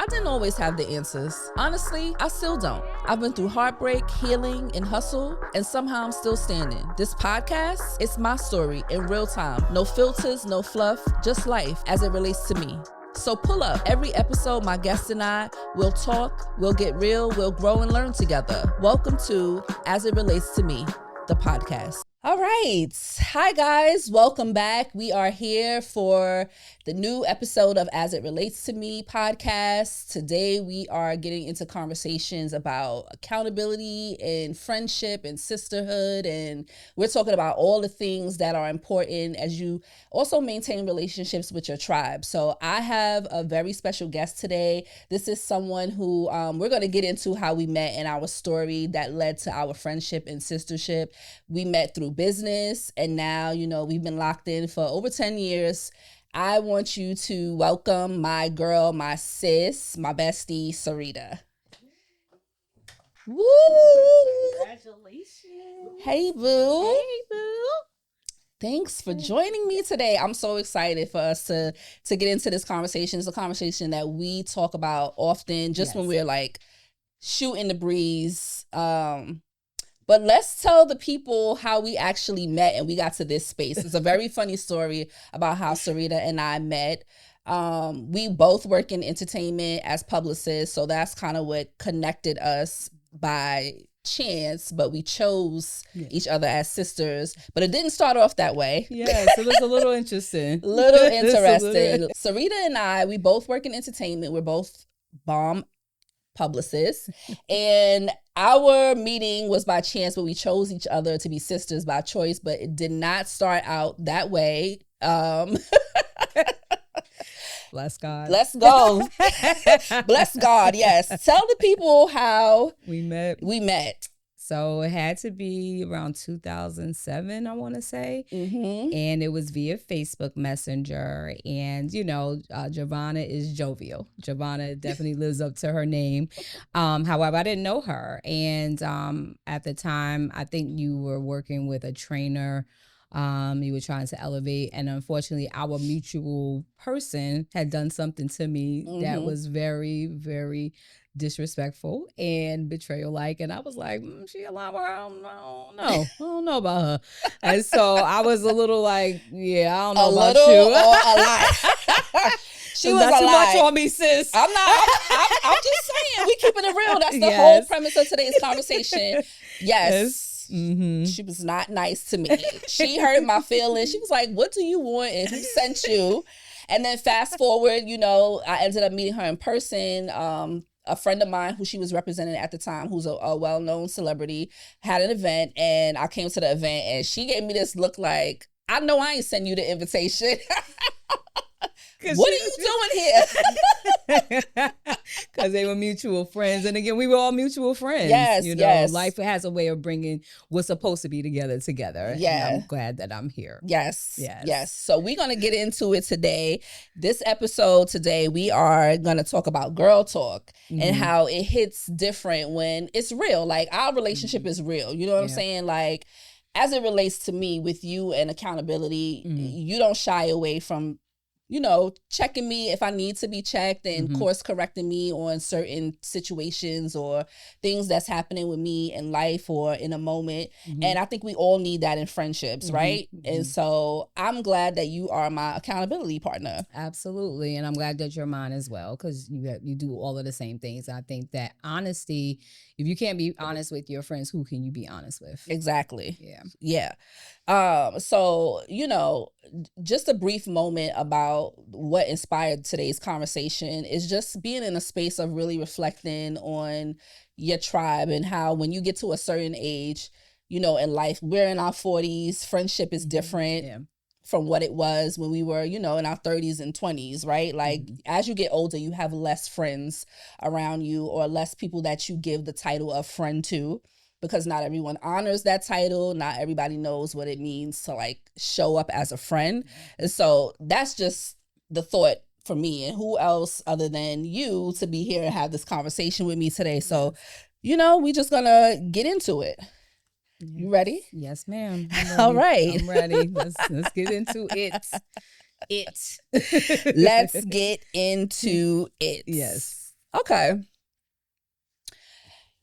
I didn't always have the answers. Honestly, I still don't. I've been through heartbreak, healing, and hustle, and somehow I'm still standing. This podcast, it's my story in real time. No filters, no fluff, just life as it relates to me. So pull up. Every episode, my guests and I will talk, we'll get real, we'll grow and learn together. Welcome to As It Relates to Me, the podcast. All right. Hi, guys. Welcome back. We are here for the new episode of As It Relates to Me podcast. Today, we are getting into conversations about accountability and friendship and sisterhood. And we're talking about all the things that are important as you also maintain relationships with your tribe. So I have a very special guest today. This is someone who we're going to get into how we met and our story that led to our friendship and sistership. We met through business, and now, we've been locked in for over 10 years. I want you to welcome my girl, my sis, my bestie, Syreta. Woo! Congratulations. Hey, boo. Hey, boo. Thanks for joining me today. I'm so excited for us to get into this conversation. It's a conversation that we talk about often, just when we're like shooting the breeze. But let's tell the people how we actually met and we got to this space. It's a very funny story about how Syreta and I met. We both work in entertainment as publicists, so that's kind of what connected us by chance, but we chose each other as sisters. But it didn't start off that way. Yes, it was a little interesting. Syreta and I, we both work in entertainment. We're both bomb publicists, and our meeting was by chance, but we chose each other to be sisters by choice, but it did not start out that way. Bless God. Let's go. Bless God. Yes. Tell the people how we met. So it had to be around 2007, I want to say. Mm-hmm. And it was via Facebook Messenger. And, Giovanna is jovial. Giovanna definitely lives up to her name. However, I didn't know her. And at the time, I think you were working with a trainer. You were trying to elevate. And unfortunately, our mutual person had done something to me that was very, very disrespectful and betrayal-like, and I was like, she alive with her? I don't know about her. And so I was a little like, I don't know about you. Or a lot. She was not too alive. much on me, sis. I'm just saying, we keeping it real. That's the whole premise of today's conversation. Yes. Mm-hmm. She was not nice to me. She hurt my feelings. She was like, what do you want and who sent you? And then fast forward, I ended up meeting her in person. A friend of mine who she was representing at the time, who's a well-known celebrity, had an event, and I came to the event, and she gave me this look like, I know I ain't send you the invitation. What are you doing here? Because they were mutual friends. And again, we were all mutual friends. Yes. Life has a way of bringing what's supposed to be together. Yeah. And I'm glad that I'm here. Yes. So we're going to get into it today. This episode today, we are going to talk about girl talk and how it hits different when it's real. Like, our relationship is real. You know what I'm saying? Like, as it relates to me with you and accountability, you don't shy away from checking me if I need to be checked and course correcting me on certain situations or things that's happening with me in life or in a moment. And I think we all need that in friendships, right? And so I'm glad that you are my accountability partner. Absolutely. And I'm glad that you're mine as well, because you do all of the same things. I think that honesty, if you can't be honest with your friends, who can you be honest with? Exactly. Yeah. So, just a brief moment about what inspired today's conversation is just being in a space of really reflecting on your tribe and how when you get to a certain age, in life, we're in our 40s, friendship is different from what it was when we were, in our 30s and 20s, right? Like, as you get older, you have less friends around you or less people that you give the title of friend to, because not everyone honors that title. Not everybody knows what it means to like show up as a friend. And so that's just the thought for me. And who else other than you to be here and have this conversation with me today? So, we just gonna get into it. You ready? Yes, ma'am. All right. I'm ready. Let's get into it. Let's get into it. Yes. Okay.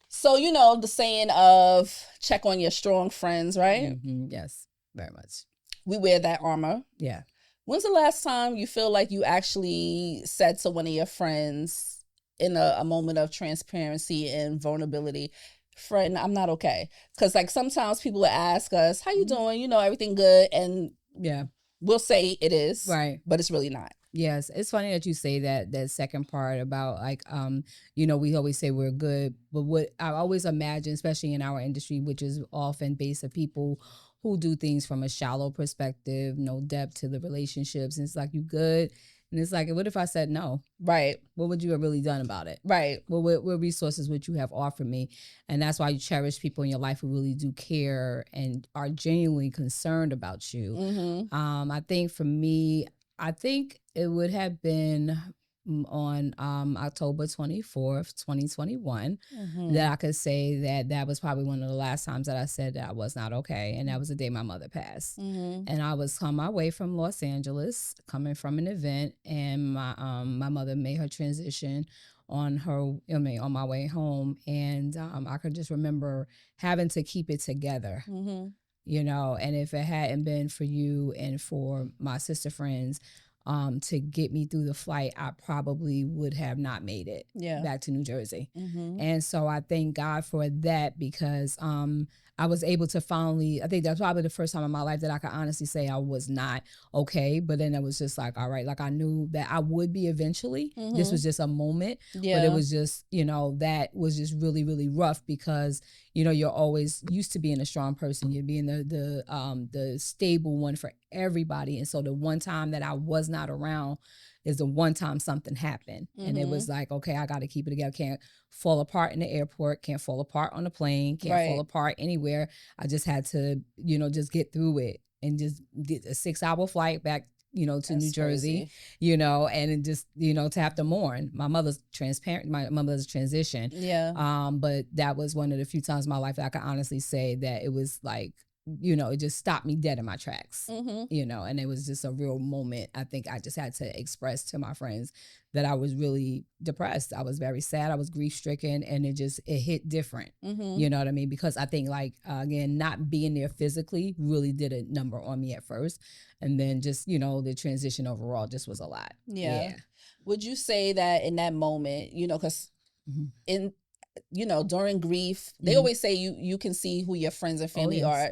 So, you know, the saying of check on your strong friends, right? Mm-hmm. Yes, very much. We wear that armor. Yeah. When's the last time you feel like you actually said to one of your friends in a moment of transparency and vulnerability, friend, I'm not okay? Because like sometimes people will ask us, how you doing? You know, everything good? And Yeah. we'll say it is, Right. but it's really not. Yes, it's funny that you say that second part about like you know, we always say we're good, but what I always imagine, especially in our industry, which is often based on people who do things from a shallow perspective, no depth to the relationships, and it's like you good, and it's like, what if I said no? Right. What would you have really done about it? Right. Well, what resources would you have offered me? And that's why you cherish people in your life who really do care and are genuinely concerned about you. Mm-hmm. I think for me, I think it would have been on October 24th, 2021, Mm-hmm. that I could say that that was probably one of the last times that I said that I was not okay. And that was the day my mother passed. Mm-hmm. And I was on my way from Los Angeles, coming from an event, and my mother made her transition on on my way home. And I could just remember having to keep it together. Mm-hmm. You know, and if it hadn't been for you and for my sister friends to get me through the flight, I probably would have not made it back to New Jersey. Mm-hmm. And so I thank God for that, because I was able to finally, I think that's probably the first time in my life that I could honestly say I was not okay. But then it was just like, all right, like I knew that I would be eventually. Mm-hmm. This was just a moment. Yeah. But it was just, you know, that was just really, really rough, because, you know, you're always used to being a strong person. You're being the stable one for everybody. And so the one time that I was not around is the one time something happened. Mm-hmm. And it was like, okay, I got to keep it together. Can't fall apart in the airport, can't fall apart on the plane, can't fall apart anywhere. I just had to, you know, just get through it and just get a 6-hour flight back, you know, to New Jersey, crazy. You know, and just, you know, to have to mourn. My mother's transition. Yeah. But that was one of the few times in my life that I can honestly say that it was like, you know, it just stopped me dead in my tracks, Mm-hmm. you know, and it was just a real moment. I think I just had to express to my friends that I was really depressed. I was very sad. I was grief stricken, and it hit different. Mm-hmm. You know what I mean? Because I think like, again, not being there physically really did a number on me at first. And then just, you know, the transition overall just was a lot. Yeah. Would you say that in that moment, you know, because in, you know, during grief, they always say you can see who your friends and family are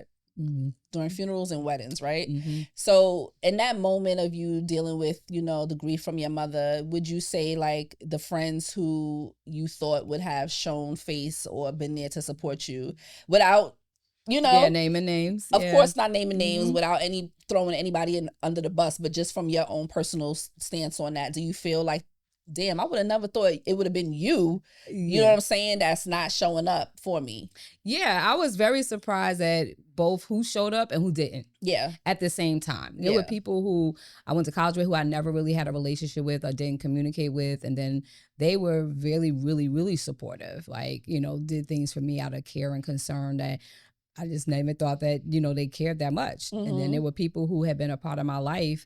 during funerals and weddings, right? So in that moment of you dealing with, you know, the grief from your mother, would you say like the friends who you thought would have shown face or been there to support you without, you know, naming names, of course not naming names, without any throwing anybody in under the bus, but just from your own personal stance on that, do you feel like, damn, I would have never thought it would have been you, you know what I'm saying, that's not showing up for me? Yeah, I was very surprised at both who showed up and who didn't. Yeah. At the same time. There were people who I went to college with who I never really had a relationship with or didn't communicate with. And then they were really, really, really supportive. Like, you know, did things for me out of care and concern that I just never thought that, you know, they cared that much. And then there were people who had been a part of my life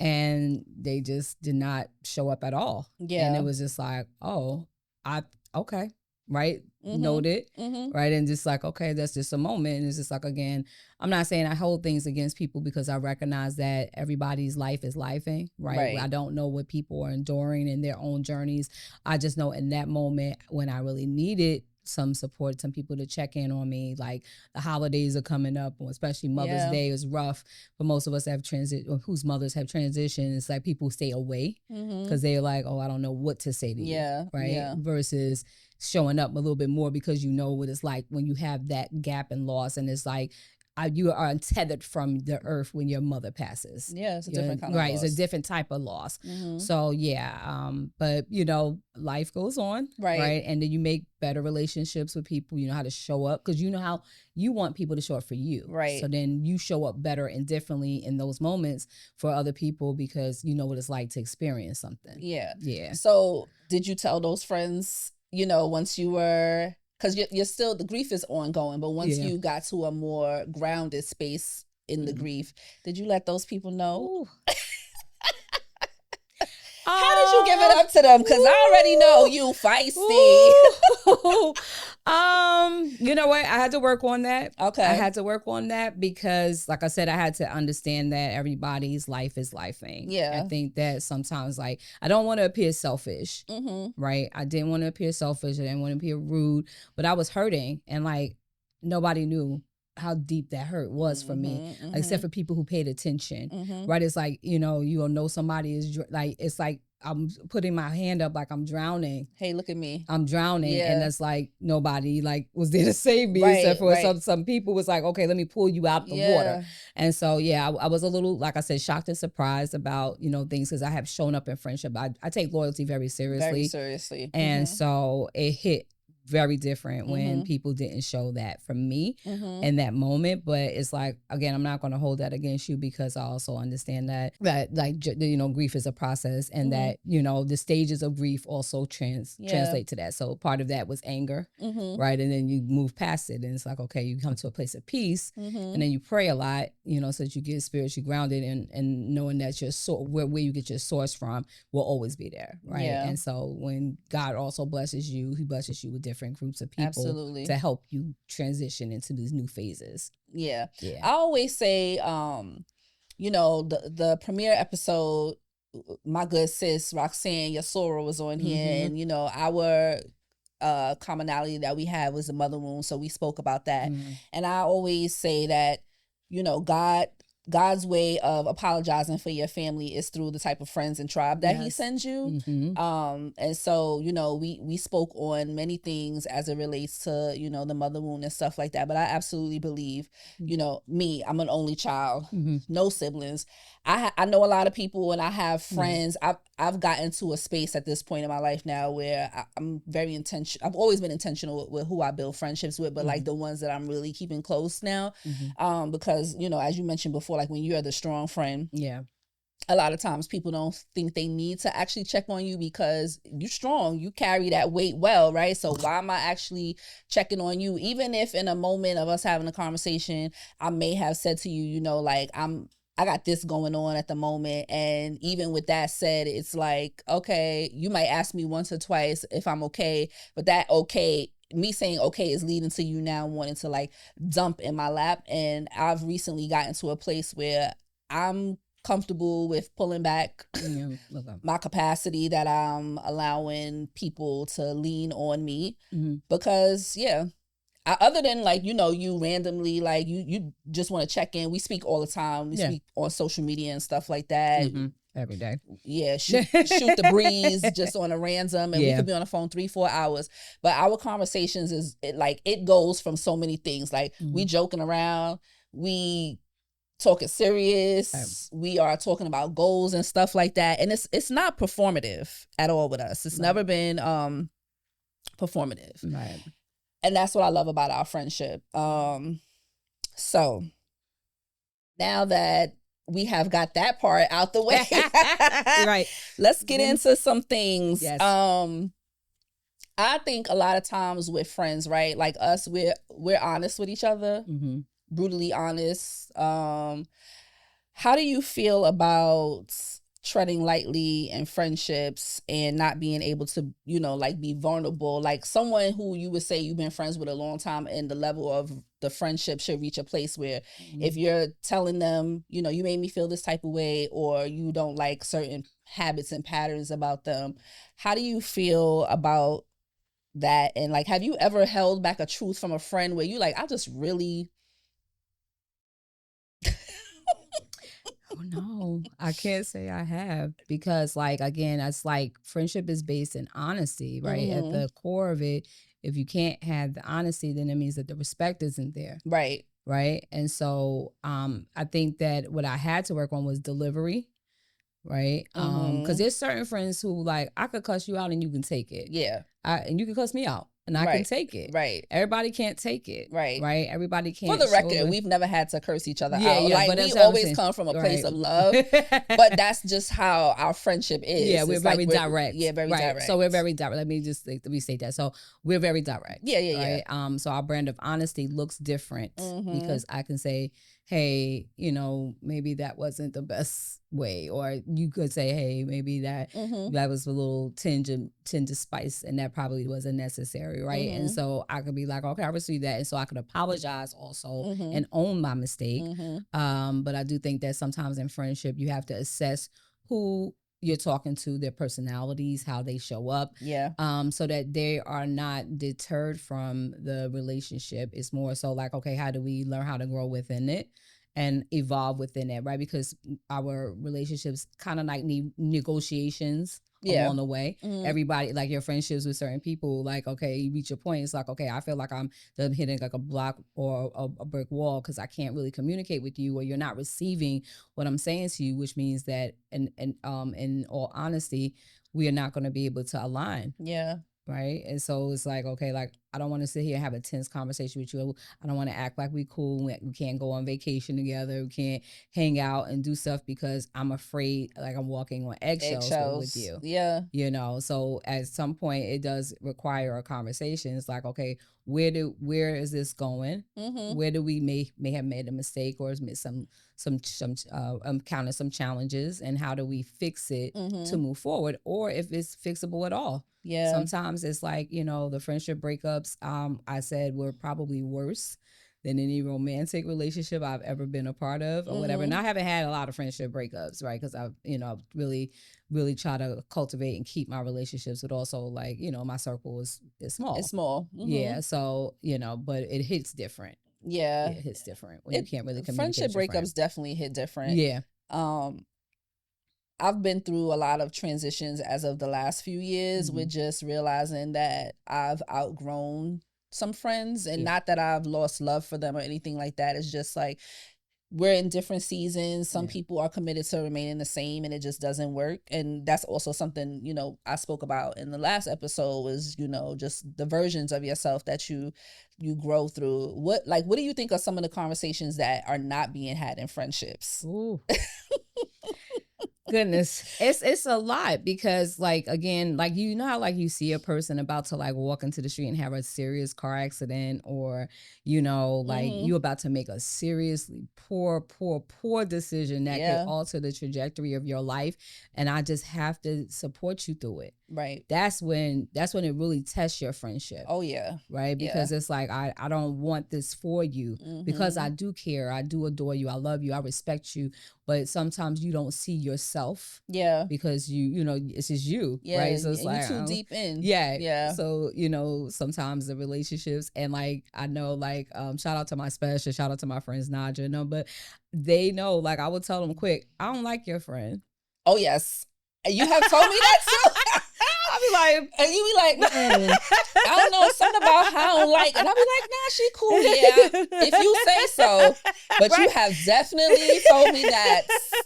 and they just did not show up at all. Yeah. And it was just like, oh, okay, right? Noted, right? And just like, okay, that's just a moment. And it's just like, again, I'm not saying I hold things against people, because I recognize that everybody's life is lifing, right? I don't know what people are enduring in their own journeys. I just know in that moment when I really needed some support, some people to check in on me, like the holidays are coming up, especially Mother's Day is rough for most of us that have whose mothers have transitioned. It's like people stay away because they're like, oh, I don't know what to say to you, right? Versus showing up a little bit more, because you know what it's like when you have that gap and loss, and it's like, you are untethered from the earth when your mother passes. Yeah, it's a different kind of loss. It's a different type of loss. So but you know, life goes on, right? And then you make better relationships with people. You know how to show up, because you know how you want people to show up for you, right? So then you show up better and differently in those moments for other people, because you know what it's like to experience something. Yeah. So did you tell those friends, you know, once you were, because you're still, the grief is ongoing, but once you got to a more grounded space in the grief, did you let those people know? How did you give it up to them? Because I already know you feisty. You know what? I had to work on that. Okay. I had to work on that because, like I said, I had to understand that everybody's life is lifing. Yeah. I think that sometimes, like, I don't want to appear selfish, Mm-hmm. right? I didn't want to appear selfish. I didn't want to appear rude, but I was hurting, and like nobody knew how deep that hurt was for me, except for people who paid attention, right? It's like, you'll know somebody is like, it's like I'm putting my hand up like I'm drowning. Hey, look at me. I'm drowning. Yeah. And that's like nobody like was there to save me, Right, except for right. some people was like, okay, let me pull you out the water. And so, yeah, I was a little, like I said, shocked and surprised about, things because I have shown up in friendship. I take loyalty very seriously. Very seriously. And so it hit very different when people didn't show that from me in that moment. But it's like, again, I'm not going to hold that against you because I also understand that like, grief is a process and that, the stages of grief also translate to that. So part of that was anger, right? And then you move past it and it's like, okay, you come to a place of peace and then you pray a lot, so that you get spiritually grounded and knowing that your where you get your source from will always be there, right? Yeah. And so when God also blesses you, he blesses you with different groups of people to help you transition into these new phases. Yeah. I always say, the premiere episode, my good sis Roxanne Yasora was on here, and our commonality that we had was the mother wound, so we spoke about that. And I always say that God's way of apologizing for your family is through the type of friends and tribe that he sends you. And so, we spoke on many things as it relates to, the mother wound and stuff like that. But I absolutely believe, me, I'm an only child, no siblings. I know a lot of people and I have friends. I've gotten to a space at this point in my life now where I'm very intentional. I've always been intentional with who I build friendships with, but like the ones that I'm really keeping close now, because, as you mentioned before, like when you're the strong friend, a lot of times people don't think they need to actually check on you because you're strong. You carry that weight well, right? So why am I actually checking on you? Even if in a moment of us having a conversation, I may have said to you, like I got this going on at the moment. And even with that said, it's like, okay, you might ask me once or twice if I'm okay, but that me saying okay is leading to you now wanting to like dump in my lap. And I've recently gotten to a place where I'm comfortable with pulling back my capacity, that I'm allowing people to lean on me because other than like, you randomly, like you just want to check in. We speak all the time. We speak on social media and stuff like that. Every day. Yeah. Shoot the breeze just on a random. And we could be on the phone 3-4 hours. But our conversations it goes from so many things. Like we joking around, we talking serious, we are talking about goals and stuff like that. And it's not performative at all with us. It's never been performative. Right. And that's what I love about our friendship. So now that we have got that part out the way, right, let's get into some things. Yes. I think a lot of times with friends, right, like us, we're honest with each other, brutally honest. How do you feel about treading lightly in friendships and not being able to, like be vulnerable? Like someone who you would say you've been friends with a long time and the level of the friendship should reach a place where if you're telling them, you made me feel this type of way, or you don't like certain habits and patterns about them, how do you feel about that? And like, have you ever held back a truth from a friend where you like, I just really... Oh no, I can't say I have, because like, again, it's like friendship is based in honesty, right? At the core of it, if you can't have the honesty, then it means that the respect isn't there. Right. Right. And so I think that what I had to work on was delivery. Right. Because there's certain friends who like, I could cuss you out and you can take it. Yeah. And you can cuss me out and I can take it. Right. Everybody can't take it. Right. Right. Everybody can't. For the record, we've never had to curse each other out. Yeah, like, but we always come from a place of love, but that's just how our friendship is. Yeah, we're very direct. Yeah, very direct. So we're very direct. Let me state that. So we're very direct. Yeah. So our brand of honesty looks different because I can say, hey, maybe that wasn't the best way. Or you could say, hey, maybe that was a little tinge of spice, and that probably wasn't necessary, right? And so I could be like, okay, I received that, and so I could apologize also and own my mistake. But I do think that sometimes in friendship you have to assess who you're talking to, their personalities, how they show up, so that they are not deterred from the relationship. It's more so like, okay, how do we learn how to grow within it and evolve within it, right? Because our relationships kind of like need negotiations along the way. Everybody, like your friendships with certain people, like, okay, you reach a point, it's like, okay, I feel like I'm hitting like a block or a brick wall because I can't really communicate with you, or you're not receiving what I'm saying to you, which means that in all honesty, we are not going to be able to align. Right. And so it's like, okay, like, I don't want to sit here and have a tense conversation with you. I don't want to act like we cool. We can't go on vacation together. We can't hang out and do stuff because I'm afraid, like, I'm walking on eggshells with you. So at some point it does require a conversation. It's like, okay, where is this going? Where do we may have made a mistake or missed some encountered some challenges, and how do we fix it to move forward, or if it's fixable at all? Sometimes it's like, the friendship breakups, I said, were probably worse than any romantic relationship I've ever been a part of or whatever. And I haven't had a lot of friendship breakups, right? Because I've, really, really try to cultivate and keep my relationships, but also, like, my circle is small. It's small. Yeah. So, but it hits different. It hits different when you can't really communicate. Friendship breakups definitely hit different. Yeah. I've been through a lot of transitions as of the last few years with just realizing that I've outgrown some friends, and not that I've lost love for them or anything like that. It's just like, we're in different seasons. Some people are committed to remaining the same, and it just doesn't work. And that's also something, I spoke about in the last episode, was, just the versions of yourself that you grow through. What do you think are some of the conversations that are not being had in friendships? Ooh. Goodness, it's a lot, because, like, again, like, how, like, you see a person about to, like, walk into the street and have a serious car accident, or like, you about to make a seriously poor decision that could alter the trajectory of your life, and I just have to support you through it. Right. That's when it really tests your friendship. Oh yeah. Right. Because it's like, I don't want this for you, because I do care. I do adore you. I love you. I respect you. But sometimes you don't see yourself. Yeah. Because it's just you. Yeah. Right. So it's and like, you're too deep in. Yeah. Yeah. So, sometimes the relationships, and, like, I know, like, shout out to my special, shout out to my friends Naja, but they know, like, I would tell them quick, I don't like your friend. Oh yes. You have told me that too. I'll be like, and you be like, I don't know, something about how I don't like, and I'll be like, nah, she cool. Yeah, if you say so. But you have definitely told me that.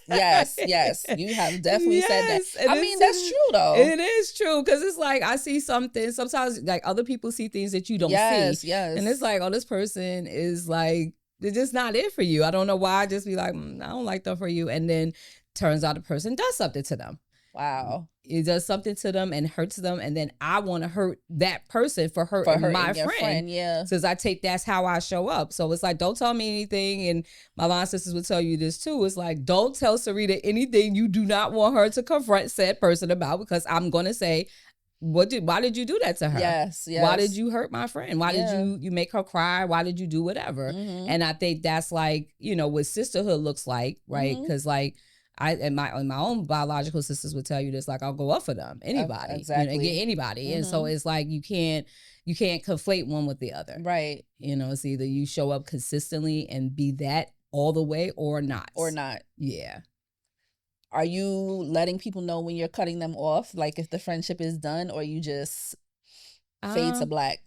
Yes, you have definitely said that. I mean, that's true though. It is true, because it's like, I see something. Sometimes, like, other people see things that you don't see. Yes. And it's like, oh, this person is like, they're just not it for you. I don't know why. I just be like, I don't like them for you. And then turns out the person does something to them. Wow. It does something to them and hurts them, and then I want to hurt that person for hurting my friend. Yeah. Since that's how I show up. So it's like, don't tell me anything. And my line sisters would tell you this too. It's like, don't tell Syreta anything you do not want her to confront said person about, because I'm going to say, why did you do that to her? Yes. Why did you hurt my friend? Why did you make her cry? Why did you do whatever? And I think that's like, what sisterhood looks like, right? Because like, my own biological sisters would tell you this, like, I'll go up for them, anybody, exactly, get anybody. And so it's like, you can't conflate one with the other, right? It's either you show up consistently and be that all the way, or not. Yeah. Are you letting people know when you're cutting them off, like if the friendship is done, or you just fade to black?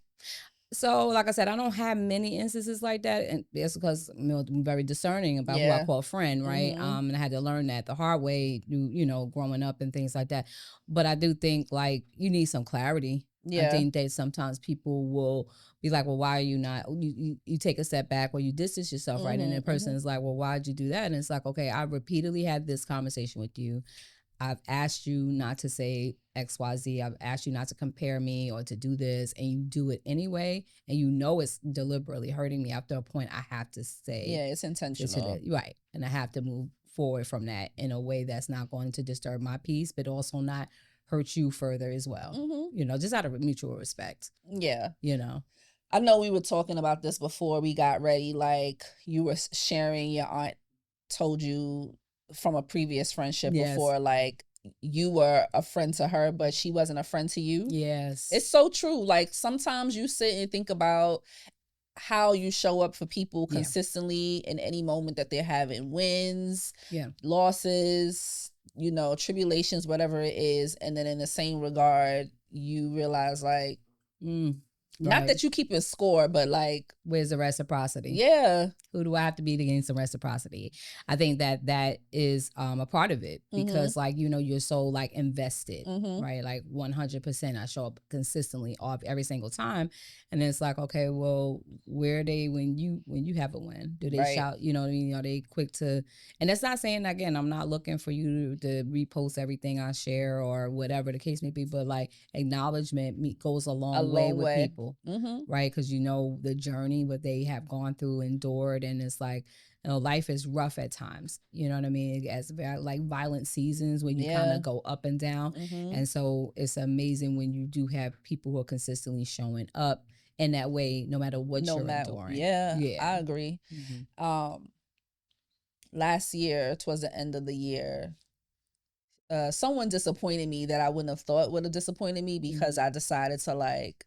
So, like I said, I don't have many instances like that, and it's because I'm very discerning about who I call a friend, right? And I had to learn that the hard way, growing up and things like that. But I do think, like, you need some clarity. I think that sometimes people will be like, well, why are you not? You take a step back, or you distance yourself, right? And the person is like, well, why'd you do that? And it's like, okay, I repeatedly had this conversation with you. I've asked you not to say XYZ. I've asked you not to compare me or to do this, and you do it anyway, and you know it's deliberately hurting me. After a point, I have to say, yeah, it's intentional. right, and I have to move forward from that in a way that's not going to disturb my peace, but also not hurt you further as well. Just out of mutual respect. Yeah. I know we were talking about this before we got ready. Like, you were sharing your aunt told you from a previous friendship before, like, you were a friend to her, but she wasn't a friend to you. Yes. It's so true. Like, sometimes you sit and think about how you show up for people consistently in any moment that they're having wins, losses, tribulations, whatever it is. And then in the same regard, you realize, like, not that you keep a score, but like, where's the reciprocity? Yeah. Who do I have to be to gain some reciprocity? I think that is a part of it, because like, you're so like invested, right? Like 100%. I show up consistently every single time. And then it's like, okay, well, where are they when you have a win? Do they shout, you know what I mean? Are they quick to, and that's not saying, again, I'm not looking for you to repost everything I share or whatever the case may be, but like, acknowledgement goes a long way with people, right? Because the journey, what they have gone through, endured, and it's like, life is rough at times. You know what I mean? As like violent seasons where you kind of go up and down, and so it's amazing when you do have people who are consistently showing up in that way, no matter what you're enduring. Yeah, I agree. Last year, towards the end of the year, someone disappointed me that I wouldn't have thought would have disappointed me, because I decided to like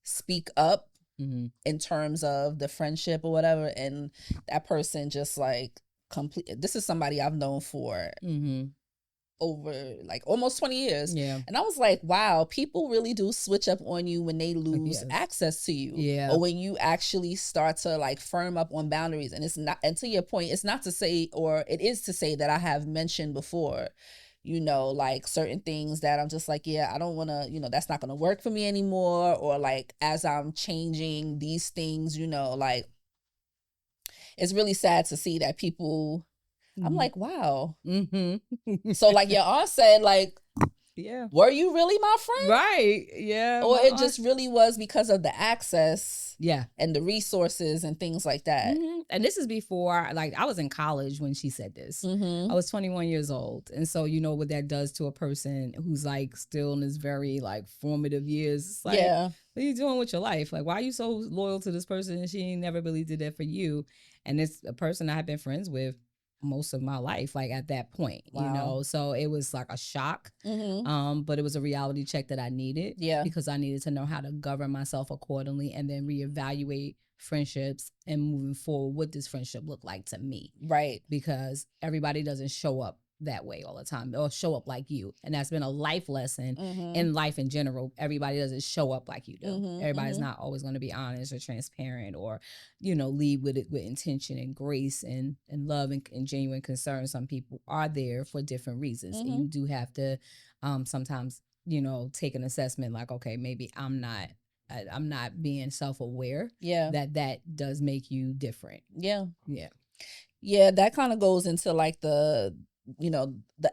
speak up in terms of the friendship or whatever, and that person just like this is somebody I've known for over like almost 20 years. And I was like, wow, people really do switch up on you when they lose access to you, or when you actually start to like firm up on boundaries. And it's not, and to your point, it's not to say, or it is to say, that I have mentioned before, like certain things that I'm just like, yeah, I don't want to, that's not going to work for me anymore. Or like, as I'm changing these things, like, it's really sad to see that people, I'm like, wow. So like your aunt said, like, were you really my friend? Right. Yeah. Or it just really was because of the access and the resources and things like that. And this is before, like, I was in college when she said this. I was 21 years old. And so, what that does to a person who's like still in his very like formative years. It's like, what are you doing with your life? Like, why are you so loyal to this person and she never really did that for you? And it's a person I've been friends with most of my life, like at that point, so it was like a shock, but it was a reality check that I needed, because I needed to know how to govern myself accordingly, and then reevaluate friendships and moving forward, what does friendship look like to me, right? Because everybody doesn't show up that way all the time, or show up like you, and that's been a life lesson in life in general. Everybody doesn't show up like you do. Everybody's not always going to be honest or transparent, or lead with it with intention and grace and love and genuine concern. Some people are there for different reasons, and you do have to sometimes take an assessment, like, okay, maybe I'm not being self-aware, that does make you different. That kind of goes into like the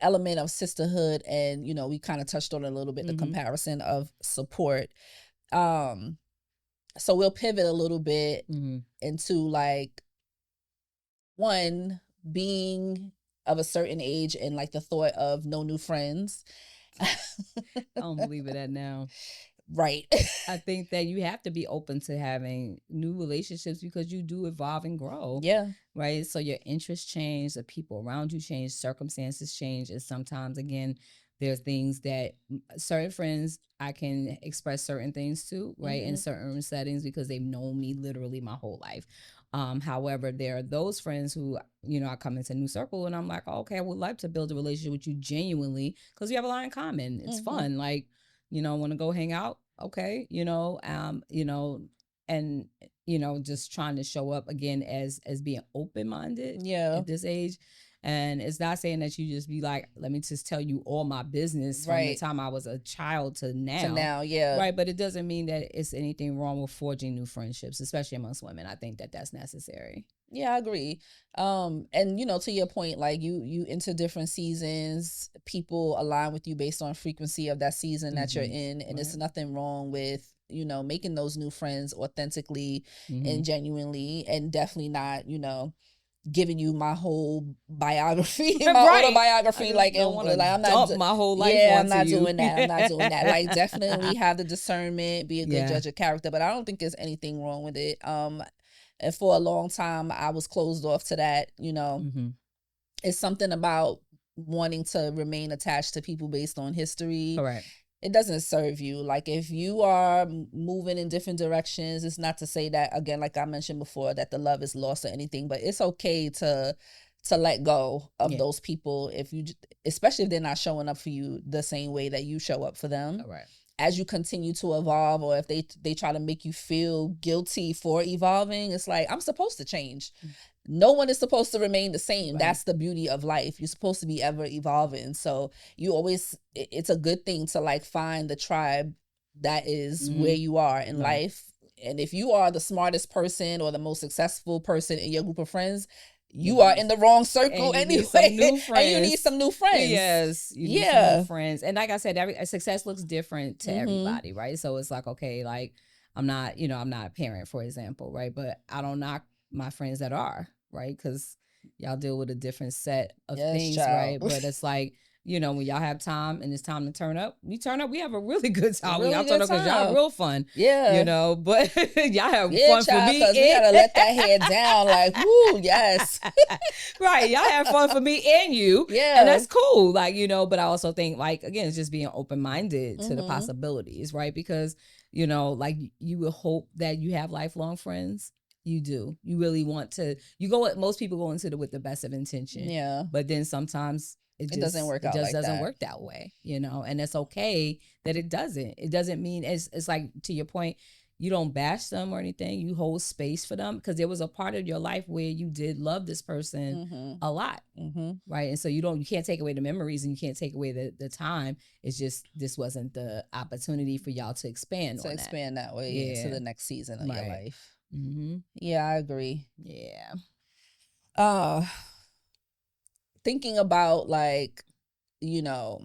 element of sisterhood, and we kind of touched on it a little bit, the comparison of support. So we'll pivot a little bit into like, one, being of a certain age and like the thought of no new friends. I don't believe it now. Right. I think that you have to be open to having new relationships, because you do evolve and grow. Right. So your interests change, the people around you change, circumstances change. And sometimes, again, there's things that certain friends I can express certain things to, right, in certain settings, because they've known me literally my whole life. However, there are those friends who, I come into a new circle and I'm like, oh, okay, I would like to build a relationship with you genuinely, because we have a lot in common. It's fun. Like, want to go hang out. Okay. And, just trying to show up again as being open-minded at this age. And it's not saying that you just be like, let me just tell you all my business from the time I was a child to now. Yeah. Right. But it doesn't mean that it's anything wrong with forging new friendships, especially amongst women. I think that that's necessary. Yeah, I agree. And you know, to your point, like you into different seasons, people align with you based on frequency of that season that you're in, and there's nothing wrong with, you know, making those new friends authentically and genuinely, and definitely not, you know, giving you my whole biography, my autobiography, like, and like I'm not dump my whole life. Yeah, I'm not doing that. I'm not doing that. Like, definitely have the discernment, be a good judge of character, but I don't think there's anything wrong with it. And for a long time, I was closed off to that. You know, it's something about wanting to remain attached to people based on history. Correct. It doesn't serve you. Like, if you are moving in different directions, it's not to say that, again, like I mentioned before, that the love is lost or anything, but it's okay to let go of those people, if you, especially if they're not showing up for you the same way that you show up for them. Right. As you continue to evolve, or if they try to make you feel guilty for evolving, it's like, I'm supposed to change. No one is supposed to remain the same. Right. That's the beauty of life. You're supposed to be ever evolving. So it's a good thing to like find the tribe that is where you are in life. And if you are the smartest person or the most successful person in your group of friends, you are in the wrong circle anyway. And you need some new friends. Yes. You need some new friends. And like I said, success looks different to everybody, right? So it's like, okay, like I'm not a parent, for example, right? But I don't knock my friends that are, right? Because y'all deal with a different set of things, right? But it's like, you know, when y'all have time and it's time to turn up, we turn up. We have a really good time. Y'all turn up because y'all real fun. Yeah. You know, but y'all have fun for me. Because we got to let that head down like, woo, yes. Right. Y'all have fun for me and you. Yeah. And that's cool. Like, you know, but I also think, like, again, it's just being open-minded to the possibilities, right? Because, you know, like, you would hope that you have lifelong friends. You do. You really want to. Most people go into it with the best of intention. Yeah. But then sometimes it doesn't work out. It just doesn't work that way, you know, and it's okay that it doesn't. It doesn't mean it's like, to your point, you don't bash them or anything. You hold space for them because there was a part of your life where you did love this person a lot, right? And so you can't take away the memories and you can't take away the time. It's just this wasn't the opportunity for y'all to expand that way into the next season of your life. Yeah, I agree. Yeah. Thinking about, like, you know,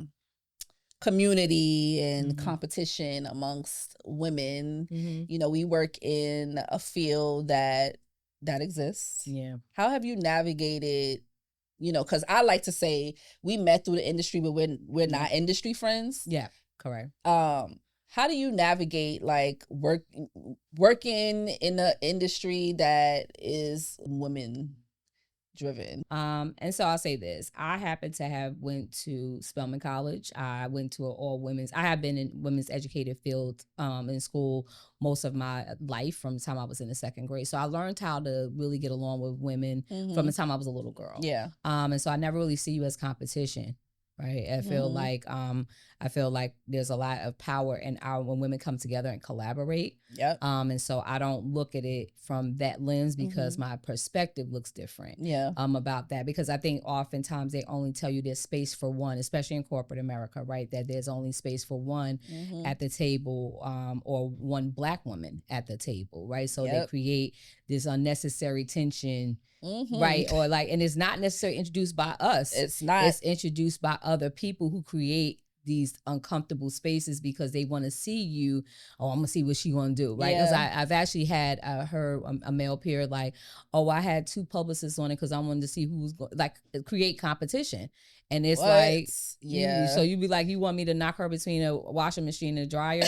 community and competition amongst women, you know, we work in a field that exists. Yeah. How have you navigated, you know, because I like to say we met through the industry, but we're not industry friends. Yeah, correct. How do you navigate, like, working in an industry that is women driven? And so I'll say this. I happen to have went to Spelman College. I went to all women's. I have been in women's educated field in school most of my life from the time I was in the second grade. So I learned how to really get along with women from the time I was a little girl. Yeah. And so I never really see you as competition. Right. I feel like there's a lot of power when women come together and collaborate. Yep. And so I don't look at it from that lens because my perspective looks different. Yeah. About that, because I think oftentimes they only tell you there's space for one, especially in corporate America, right? That there's only space for one at the table, or one Black woman at the table, right? So they create this unnecessary tension. Right. Or like, and it's not necessarily introduced by us. It's not. It's introduced by other people who create these uncomfortable spaces because they want to see you. Oh, I'm gonna see what she gonna do, right? Because I've actually had heard a male peer like, oh, I had 2 publicists on it because I wanted to see who's like create competition. And it's like, so you be like, you want me to knock her between a washing machine and a dryer?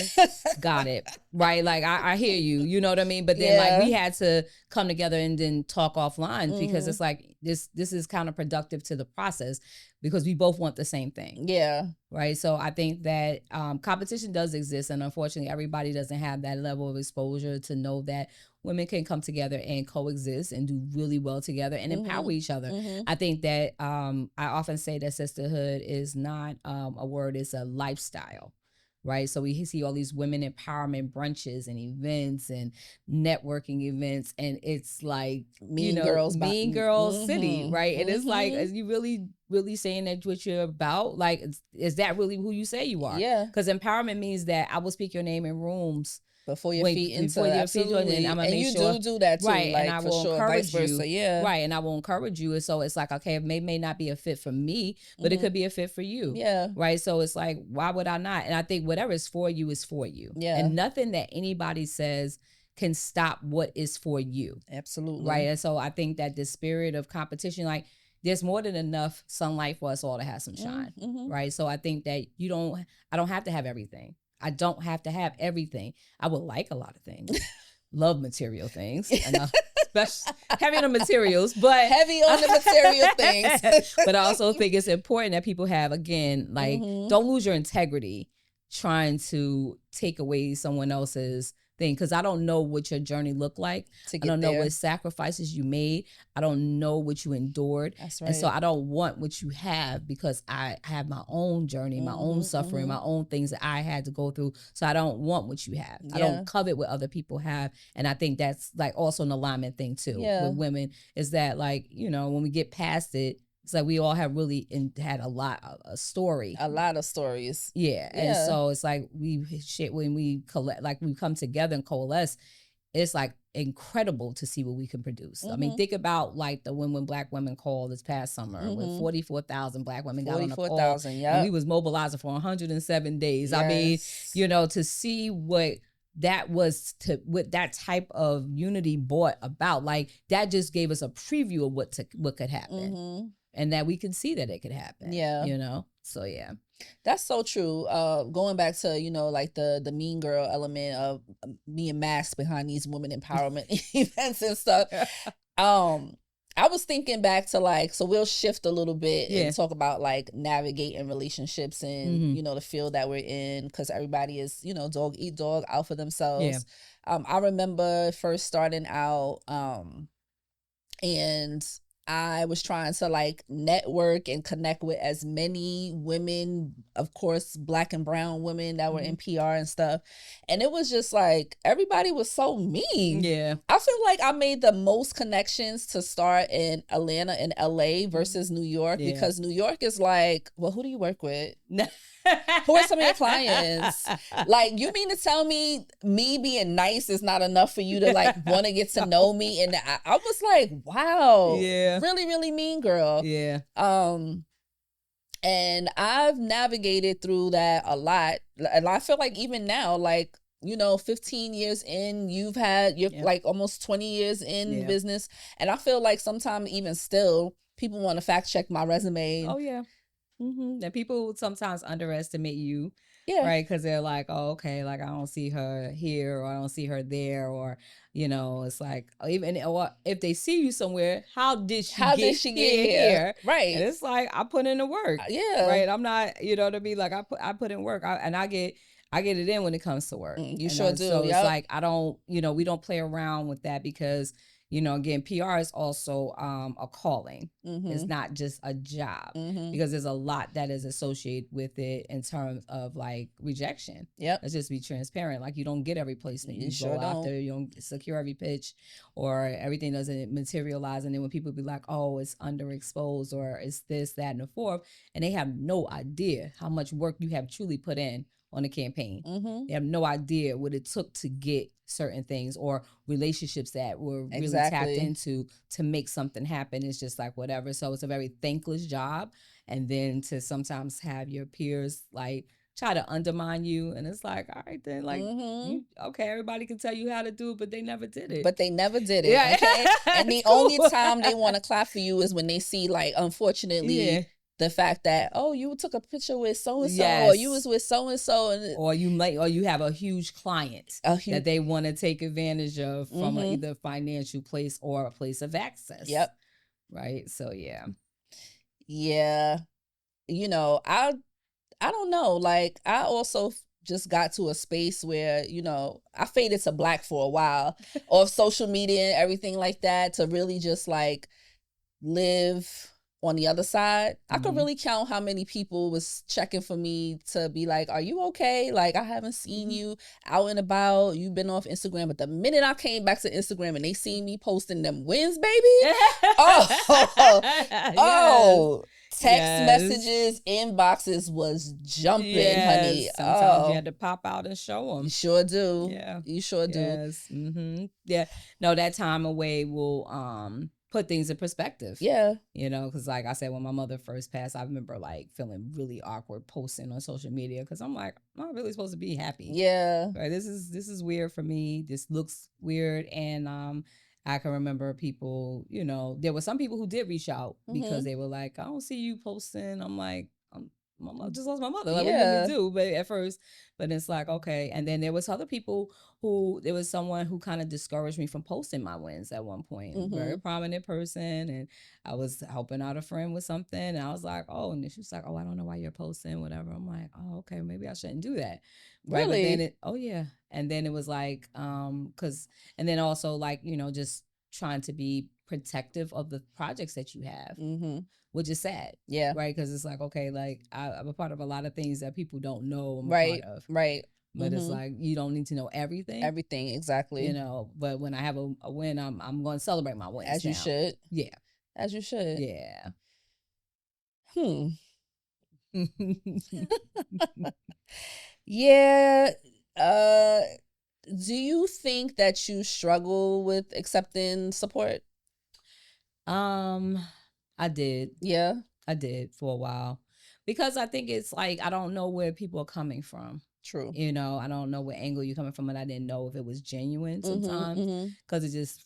Got it. Right. Like, I hear you, you know what I mean? But then like we had to come together and then talk offline because it's like, this is counterproductive to the process because we both want the same thing. Yeah. Right. So I think that competition does exist. And unfortunately, everybody doesn't have that level of exposure to know that women can come together and coexist and do really well together and empower each other. I think that I often say that sisterhood is not a word, it's a lifestyle. right? So we see all these women empowerment brunches and events and networking events, and it's like, Mean Girls, Mean Girls City, mm-hmm, right? And it's like, mm-hmm. is you really saying that what you're about? Like, is that really who you say you are? Yeah. Because empowerment means that I will speak your name in rooms before your feet into, absolutely. And I'm gonna make you sure do that too, right? like, and I for will sure, encourage vice versa, you, yeah, right? And I will encourage you. And so it's like, okay, it may not be a fit for me, but it could be a fit for you, yeah, right? So it's like, why would I not? And I think whatever is for you is for you, yeah, and nothing that anybody says can stop what is for you, absolutely, right? And so I think that the spirit of competition, like, there's more than enough sunlight for us all to have some shine, right? So I think that I don't have to have everything. I don't have to have everything. I would like a lot of things. Love material things. And especially heavy on the materials, but heavy on the material things. But I also think it's important that people have, again, like, don't lose your integrity trying to take away someone else's thing, because I don't know what your journey looked like. I don't know what sacrifices you made. I don't know what you endured. That's right. And so I don't want what you have, because I have my own journey, my own suffering, my own things that I had to go through. So I don't want what you have. I don't covet what other people have. And I think that's like also an alignment thing too with women, is that, like, when we get past it, it's like we all have really had a lot of stories. Yeah. And so it's like when we collect, like, we come together and coalesce, it's like incredible to see what we can produce. I mean, think about like the when Black women called this past summer, when 44,000 Black women got on the call. 44,000, and we was mobilizing for 107 days. Yes. I mean, to see what that was, what that type of unity brought about, like, that just gave us a preview of what could happen. And that we can see that it could happen. Yeah. So yeah. That's so true. Going back to, like the mean girl element of being masked behind these women empowerment events and stuff. I was thinking back to, like, so we'll shift a little bit and talk about, like, navigating relationships and, the field that we're in, because everybody is, dog eat dog, out for themselves. I remember first starting out, and I was trying to, like, network and connect with as many women, of course, Black and brown women that were in PR and stuff. And it was just like, everybody was so mean. Yeah. I feel like I made the most connections to start in Atlanta and LA versus New York, because New York is like, well, who do you work with? Who are some of your clients? Like, you mean to tell me being nice is not enough for you to, like, want to get to know me? And I was like, wow, really, really mean girl. Yeah. And I've navigated through that a lot. And I feel like even now, like, 15 years in, you're like almost 20 years in business. And I feel like sometimes even still, people want to fact check my resume. Oh, yeah. And people sometimes underestimate you, right? Because they're like, oh, okay, like, I don't see her here, or I don't see her there, or, it's like, or if they see you somewhere, how did she get here? Right. And it's like, I put in the work. Right. I'm not, to be like, I put in work, and I get it in when it comes to work. You sure do. So it's like, I don't, we don't play around with that, because again, PR is also a calling. It's not just a job, because there's a lot that is associated with it in terms of, like, rejection. Let's just be transparent. Like, you don't get every placement you sure go after. You don't secure every pitch, or everything doesn't materialize. And then when people be like, oh, it's underexposed, or it's this, that, and the fourth, and they have no idea how much work you have truly put in on the campaign. They have no idea what it took to get certain things, or relationships that were really tapped into to make something happen. It's just like, whatever. So it's a very thankless job. And then to sometimes have your peers, like, try to undermine you, and it's like, all right, then, like, okay, everybody can tell you how to do it, but they never did it. Yeah. Okay. And the only time they want to clap for you is when they see, like, unfortunately, the fact that, oh, you took a picture with so-and-so, or you was with so-and-so. Or you have a huge client that they want to take advantage of from either financial place or a place of access. Right? So, yeah. Yeah. I don't know. Like, I also just got to a space where, I faded to Black for a while off social media and everything like that, to really just, like, live on the other side, I could Mhm. really count how many people was checking for me to be like, are you okay? Like, I haven't seen you out and about. You've been off Instagram. But the minute I came back to Instagram and they seen me posting them wins, baby. Oh, text Yes. messages, inboxes was jumping, honey. Yes. Sometimes you Oh, had to pop out and show them. you sure do. Yeah. You sure do. Yes. Yeah. No, that time away will put things in perspective. Yeah. You know, because like I said, when my mother first passed, I remember like feeling really awkward posting on social media because I'm like, I'm not really supposed to be happy. Yeah. Right. This is weird for me. This looks weird. And I can remember people, you know, there were some people who did reach out because they were like, I don't see you posting. I'm like, I just lost my mother. Like, what do you want me to do? But at first, but it's like, okay. And then there was other people there was someone who kind of discouraged me from posting my wins at one point. Very prominent person. And I was helping out a friend with something. And I was like, oh, and she was like, oh, I don't know why you're posting, whatever. I'm like, oh, okay, maybe I shouldn't do that. Right. Really? But then yeah. And then it was like, and then also like, you know, just trying to be protective of the projects that you have. Which is sad. Yeah. Right. Because it's like, okay, like I'm a part of a lot of things that people don't know I'm right. a part of. Right. But it's like, you don't need to know everything. Everything, exactly. You know, but when I have a win, I'm going to celebrate my wins. As you should. Yeah. As you should. Yeah. Yeah. Do you think that you struggle with accepting support? I did. Yeah. I did for a while. Because I think it's like, I don't know where people are coming from. True. You know, I don't know what angle you're coming from, and I didn't know if it was genuine sometimes. Because it just,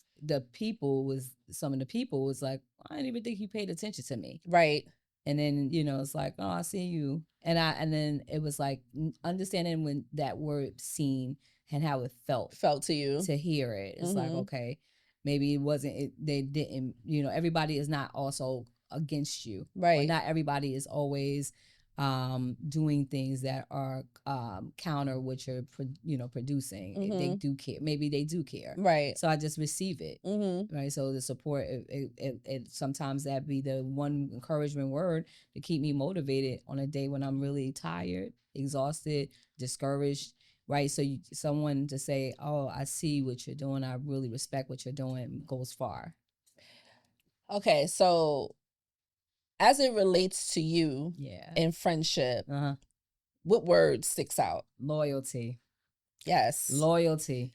some of the people was like, I didn't even think you paid attention to me. Right. And then, you know, it's like, oh, I see you. And then it was like understanding when that word seen and how it felt to you to hear it. It's like, okay, maybe they didn't, you know, everybody is not also against you. Right. Or not everybody is always doing things that are counter what you're producing. They do care. Maybe they do care. Right. So I just receive it. Right. So the support, it sometimes that be the one encouragement word to keep me motivated on a day when I'm really tired, exhausted, discouraged. Right. So someone to say, oh, I see what you're doing. I really respect what you're doing goes far. Okay. So as it relates to you in friendship, what word sticks out? Loyalty. Yes. Loyalty.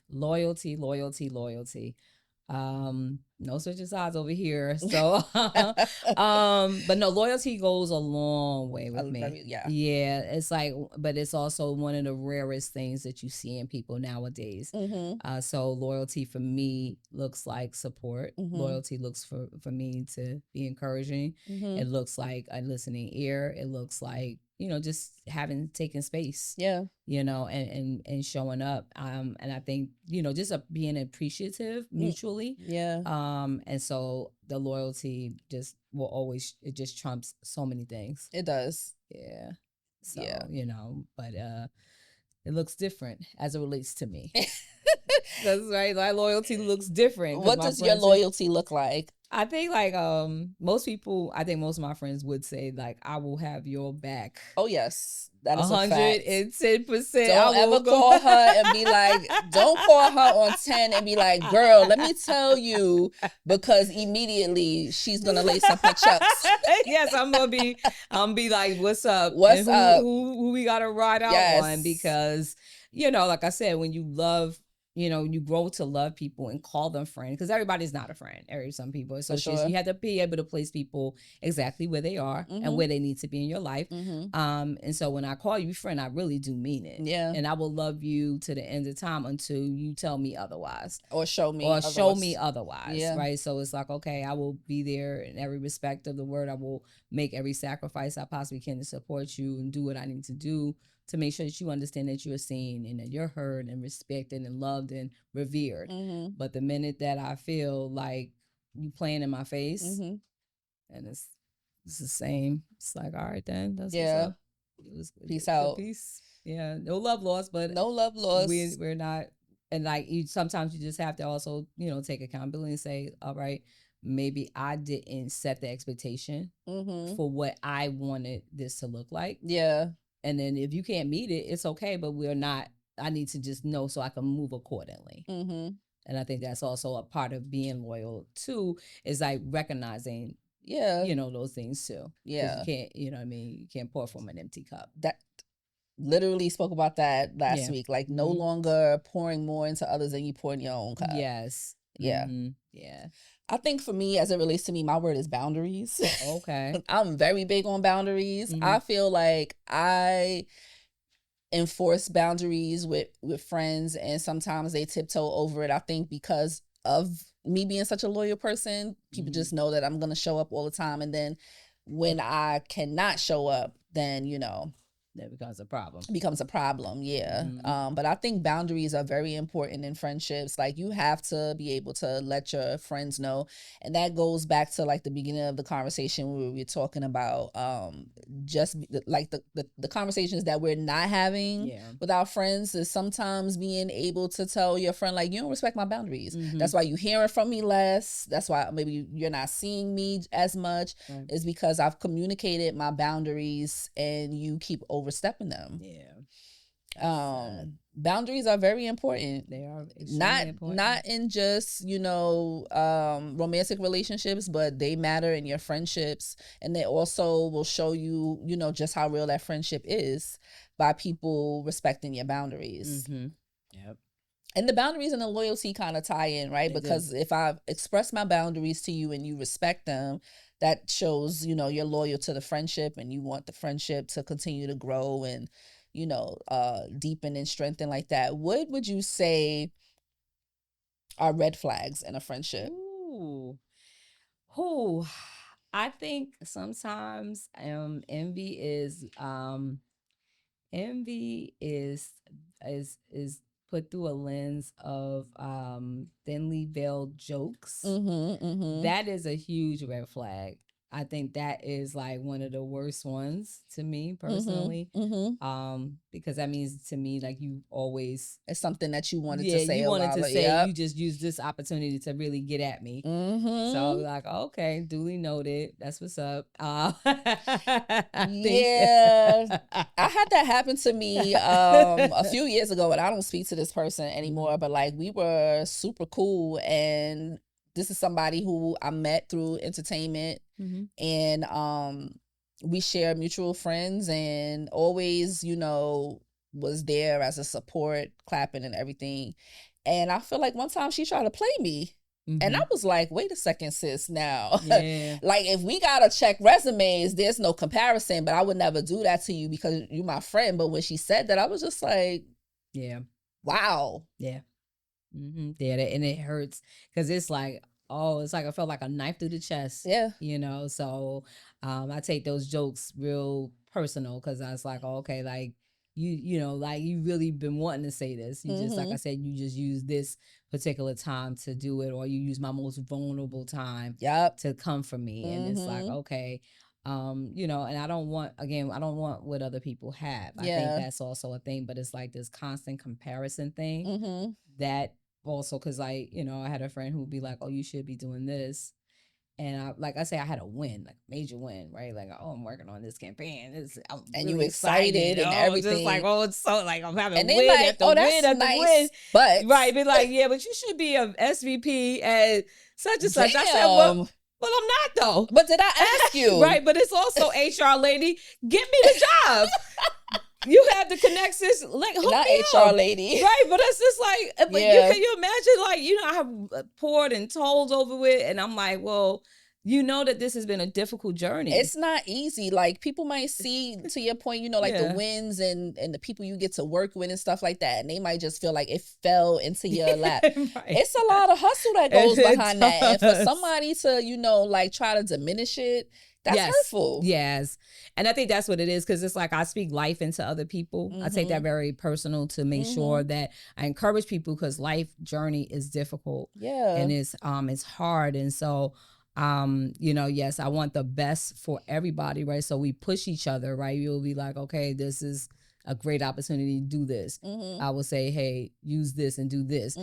No switching sides over here. So but no, loyalty goes a long way with me. Yeah. It's like, but it's also one of the rarest things that you see in people nowadays. So loyalty for me looks like support. Loyalty looks for me to be encouraging. It looks like a listening ear. It looks like, you know, just taking space. Yeah. You know, and showing up. And I think, you know, just being appreciative mutually. Yeah. And so the loyalty just will always, it just trumps so many things. It does. Yeah. So, you know, but it looks different as it relates to me. That's right. My loyalty looks different. What does your loyalty look like? I think like most of my friends would say like, I will have your back. Oh yes, that is 110%. Don't ever call her and be like, don't call her on 10 and be like, girl, let me tell you, because immediately she's gonna lace up her chucks. Yes, I'm gonna be like, what's up? What's up? Who we gotta ride out on? Because, you know, like I said, when you love, you know, you grow to love people and call them friend, because everybody's not a friend. Some people. So you have to be able to place people exactly where they are and where they need to be in your life. And so when I call you friend, I really do mean it. Yeah. And I will love you to the end of time until you tell me otherwise. Or show me otherwise. Yeah. Right. So it's like, okay, I will be there in every respect of the word. I will make every sacrifice I possibly can to support you and do what I need to do to make sure that you understand that you're seen and that you're heard and respected and loved and revered. But the minute that I feel like you playing in my face, and it's the same, it's like, all right, then that's what's up. Peace out. Peace. Yeah, no love lost, but no love lost. We're not, and like sometimes you just have to also, you know, take accountability and say, all right, maybe I didn't set the expectation for what I wanted this to look like. Yeah. And then if you can't meet it, it's okay, but I need to just know so I can move accordingly. And I think that's also a part of being loyal too, is like recognizing, those things too. Yeah. You can't, you can't pour from an empty cup. That literally spoke about that last week. Like no longer pouring more into others than you pour in your own cup. Yes. Yeah. Yeah. I think for me, as it relates to me, my word is boundaries. Okay. I'm very big on boundaries. I feel like I enforce boundaries with friends, and sometimes they tiptoe over it. I think because of me being such a loyal person, people just know that I'm going to show up all the time. And then when I cannot show up, then, that becomes a problem. Becomes a problem, yeah. But I think boundaries are very important in friendships. Like you have to be able to let your friends know, and that goes back to like the beginning of the conversation where we were talking about just like the conversations that we're not having with our friends is sometimes being able to tell your friend like, you don't respect my boundaries. That's why you hearing from me less. That's why maybe you're not seeing me as much. Is because I've communicated my boundaries and you keep overstepping them. Boundaries are very important. They are not in just romantic relationships, but they matter in your friendships, and they also will show you just how real that friendship is by people respecting your boundaries. And the boundaries and the loyalty kind of tie in, right? Because if I've expressed my boundaries to you and you respect them, that shows, you're loyal to the friendship and you want the friendship to continue to grow and, deepen and strengthen like that. What would you say are red flags in a friendship? I think sometimes envy is put through a lens of thinly veiled jokes. That is a huge red flag. I think that is like one of the worst ones to me personally. Because that means to me like you always, it's something that you wanted to say. You wanted to say. You just used this opportunity to really get at me. So I was like, okay, duly noted. That's what's up. I had that happen to me a few years ago, and I don't speak to this person anymore. But like we were super cool, and this is somebody who I met through entertainment, and we share mutual friends, and always, was there as a support, clapping and everything. And I feel like one time she tried to play me. And I was like, wait a second, sis, now. Like, if we got to check resumes, there's no comparison, but I would never do that to you because you're my friend. But when she said that, I was just like, wow. And it hurts because it's like, I felt like a knife through the chest. So I take those jokes real personal because I was like, okay, like, like you really been wanting to say this. You just, like I said, you just use this particular time to do it, or you use my most vulnerable time to come for me. And it's like, okay, and I don't want what other people have. I think that's also a thing, but it's like this constant comparison thing that also, cause I had a friend who'd be like, oh, you should be doing this. And I had a win, like major win, right? Like, oh, I'm working on this campaign. I'm and really you excited and everything. Just like, oh, it's so like I'm having and win like, after win after win. But right, be like, yeah, but you should be a SVP at such and such. Damn. I said, well, I'm not though. But did I ask you? Right, but it's also HR lady. Get me the job. You have the connections, like hook not me HR up. lady, right? But it's just like, but can you imagine? Like, I have poured and told over it, and I'm like, well, that this has been a difficult journey. It's not easy. Like people might see, to your point, like the wins and the people you get to work with and stuff like that, and they might just feel like it fell into your lap. It's a lot of hustle that goes behind that, and for somebody to like try to diminish it. That's hurtful. Yes. And I think that's what it is, because it's like I speak life into other people. I take that very personal to make sure that I encourage people, because life journey is difficult. And it's hard. And so, yes, I want the best for everybody, right? So we push each other, right? You'll be like, okay, this is a great opportunity to do this, I will say, hey, use this and do this.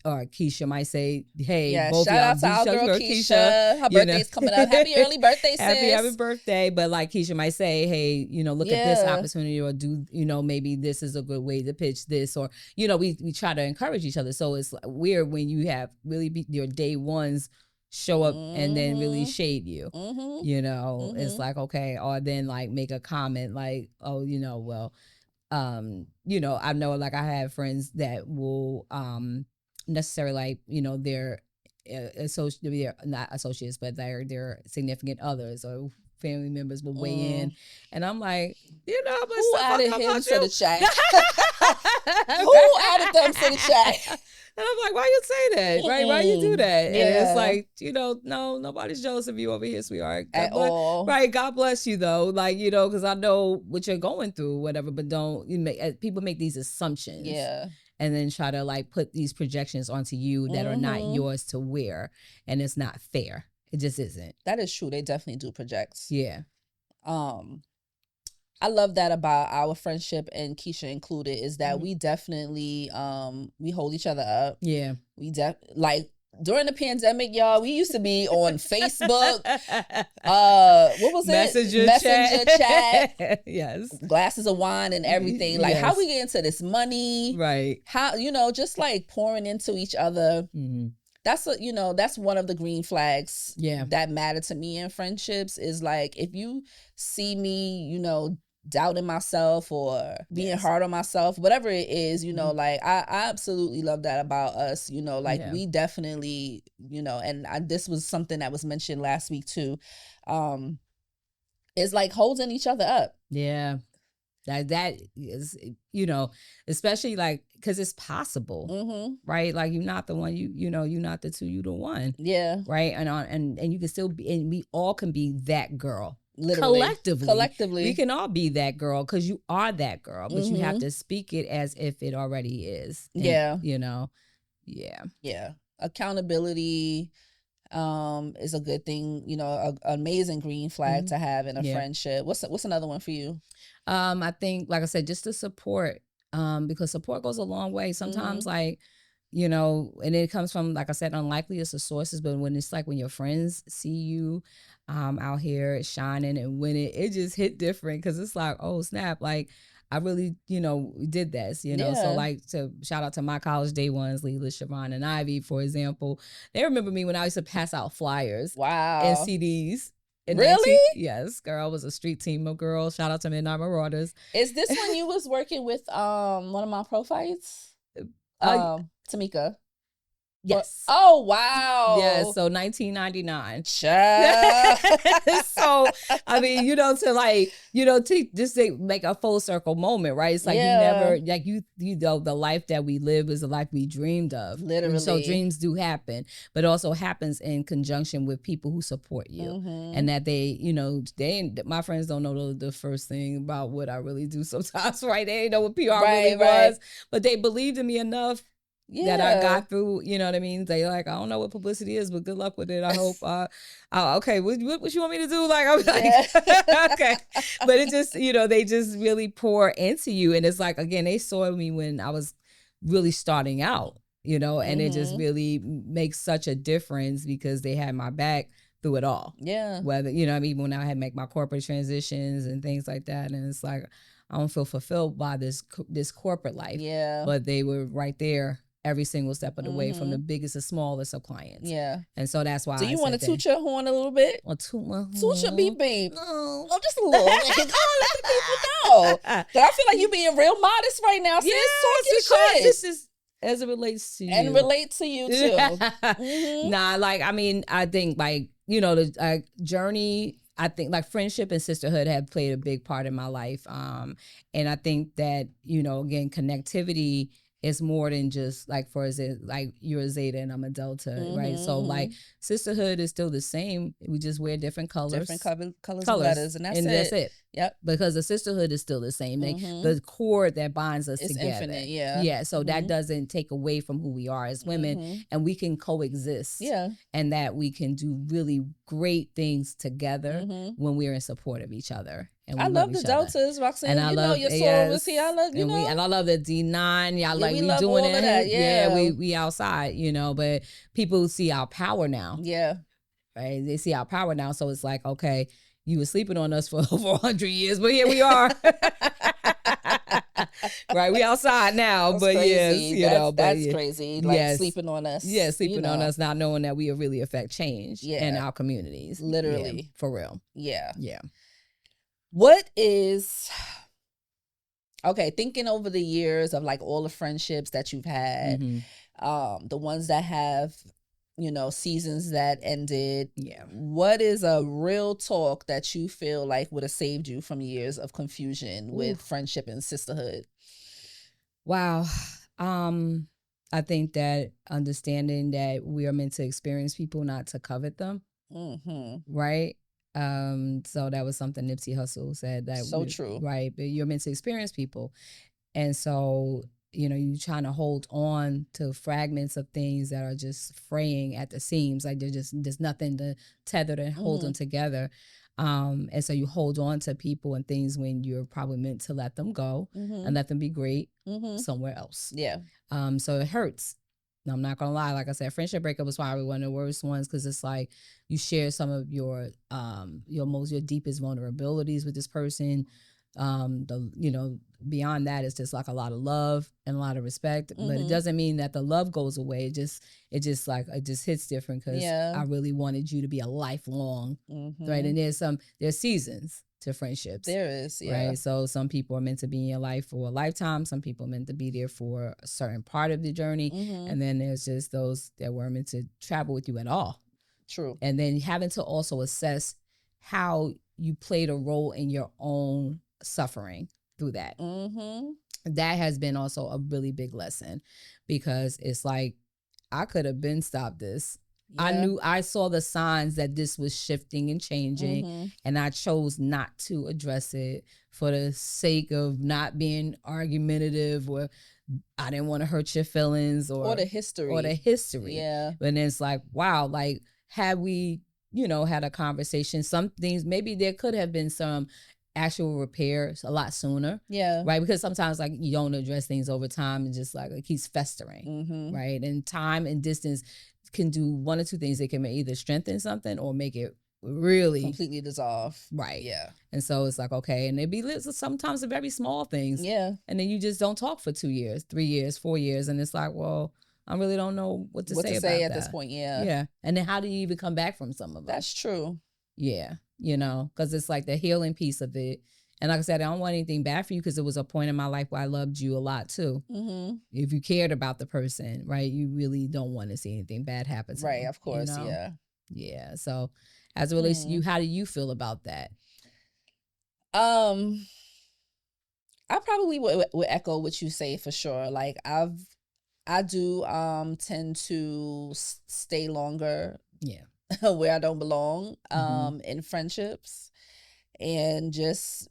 Or Keisha might say, hey, Yeah, both shout y'all out to do our show girl girl Keisha. Her you know. birthday's coming up. Happy early birthday, sis. Happy birthday. But like Keisha might say, hey, look at this opportunity, or do, maybe this is a good way to pitch this, or, we try to encourage each other. So it's weird when you have really your day ones show up and then really shade you. It's like, okay, or then like make a comment like, oh, well, I know, like, I have friends that will necessarily, like, they're they're not associates, but they're significant others or family members will weigh in, and I'm like, who added him to the chat? Who Who added them to the chat? And I'm like, why you say that? Right? Why you do that? Yeah. And it's like, no, nobody's jealous of you over here, sweetheart. At all. Right. God bless you, though. Like, because I know what you're going through, whatever, but people make these assumptions. Yeah. And then try to like put these projections onto you that are not yours to wear. And it's not fair. It just isn't. That is true. They definitely do project. Yeah. I love that about our friendship, and Keisha included, is that we definitely we hold each other up. Yeah. We like during the pandemic, y'all, we used to be on Facebook. What was Messenger chat. Yes. Glasses of wine and everything. Like, how we get into this money. Right. How, just like pouring into each other. Mm-hmm. That's one of the green flags that matter to me in friendships, is like, if you see me, doubting myself or being hard on myself, whatever it is, like I absolutely love that about us, we definitely, and this was something that was mentioned last week too, is like holding each other up. Yeah. That is, especially like, because it's possible, right? Like, you're not the one, you're not the two, you the one. Yeah. Right. And you can still be, and we all can be that girl. Literally. Collectively. We can all be that girl, because you are that girl, but you have to speak it as if it already is. And, Yeah. Accountability is a good thing, an amazing green flag to have in a friendship. What's another one for you? I think, like I said, just the support, because support goes a long way. Sometimes like, and it comes from, like I said, unlikeliest of sources, but when it's like when your friends see you out here shining and winning, it just hit different, because it's like, oh snap, like I really, did this, So like, to shout out to my college day ones, Leela, Siobhan, and Ivy, for example. They remember me when I used to pass out flyers. Wow. And CDs. Really? Yes, girl. I was a street team of girls. Shout out to Midnight Marauders. Is this when you was working with one of my pro fights? Tamika. Yes. Oh, wow. Yeah, so 1999. Child. So, I mean, to like, just to make a full circle moment, right? It's like, you never, like, the life that we live is the life we dreamed of. Literally. And so dreams do happen, but it also happens in conjunction with people who support you. And that they, my friends don't know the first thing about what I really do sometimes, right? They didn't know what PR really was, but they believed in me enough that I got through, you know what I mean? They like, I don't know what publicity is, but good luck with it. I hope, okay, what you want me to do? Like, I'm like, okay. But it just, they just really pour into you. And it's like, again, they saw me when I was really starting out, and it just really makes such a difference, because they had my back through it all. Yeah. Whether, I mean, when I had to make my corporate transitions and things like that. And it's like, I don't feel fulfilled by this corporate life. Yeah. But they were right there every single step of the way, from the biggest to smallest of clients. Yeah. And so that's why. Do you want to toot your horn a little bit? Or toot my horn? Toot your beep beep. No. Oh, just a little. Let the people know. I feel like you're being real modest right now. Sis, because this is as it relates to you. And relate to you too. Nah, like, I mean, I think like, the journey, I think like friendship and sisterhood have played a big part in my life. And I think that, again, connectivity is more than just like, for example, like you're a Zeta and I'm a Delta, right? So like sisterhood is still the same. We just wear different colors. Different colors and letters, and that's it. Yep. Because the sisterhood is still the same. The cord that binds us together. It's infinite, yeah. Yeah, so that doesn't take away from who we are as women, and we can coexist. Yeah. And that we can do really great things together when we're in support of each other. and we I love the each other. deltas, Roxanne. And I love your sorority. I love, and I love the D9. yeah, Like we we love doing all it. of that. Yeah. we outside, but people see our power now. Yeah. Right? They see our power now. So it's like, okay, you were sleeping on us for over 100 years, but here we are. Right, we outside now. That's but crazy. yes, that's crazy. Like yes, sleeping on us. Yeah, sleeping on us, not knowing that we really affect change in our communities. Literally. Yeah, for real. Yeah. Yeah. What is, okay, thinking over the years of like all the friendships that you've had, the ones that have, seasons that ended. Yeah. What is a real talk that you feel like would have saved you from years of confusion with friendship and sisterhood? Wow. I think that understanding that we are meant to experience people, not to covet them. Right. So that was something Nipsey Hussle said, that true. Right. But you're meant to experience people. And so, you trying to hold on to fragments of things that are just fraying at the seams. Like there's nothing to tether to hold them together. And so you hold on to people and things when you're probably meant to let them go and let them be great somewhere else. Yeah. So it hurts. I'm not gonna lie. Like I said, friendship breakup was probably one of the worst ones, because it's like you share some of your deepest vulnerabilities with this person. Beyond that, it's just like a lot of love and a lot of respect, but it doesn't mean that the love goes away. It just hits different, because I really wanted you to be a lifelong, right? And there's seasons to friendships. There is, yeah. Right. So some people are meant to be in your life for a lifetime. Some people are meant to be there for a certain part of the journey. And then there's just those that were meant to travel with you at all. True. And then having to also assess how you played a role in your own suffering through that. That has been also a really big lesson, because it's like, I could have been stopped this. Yeah. I saw the signs that this was shifting and changing, and I chose not to address it for the sake of not being argumentative, or I didn't want to hurt your feelings, or the history. Yeah. And it's like, wow, like, had we, had a conversation, some things, maybe there could have been some actual repairs a lot sooner. Yeah. Right. Because sometimes, like, you don't address things over time, and just like it keeps festering. Right. And time and distance can do one or two things. They can either strengthen something or make it really completely dissolve. Right. Yeah. And so it's like, okay. And it'd be sometimes the very small things. Yeah. And then you just don't talk for 2 years, 3 years, 4 years. And it's like, well, I really don't know what to say about at this point. Yeah. Yeah. And then how do you even come back from some of it? That's true. Yeah. Because it's like the healing piece of it. And like I said, I don't want anything bad for you, because it was a point in my life where I loved you a lot too. If you cared about the person, right, you really don't want to see anything bad happen to them. Right, of course, yeah. Yeah, so as it relates to you, how do you feel about that? I probably would echo what you say, for sure. Like, I do tend to stay longer where I don't belong in friendships. And just,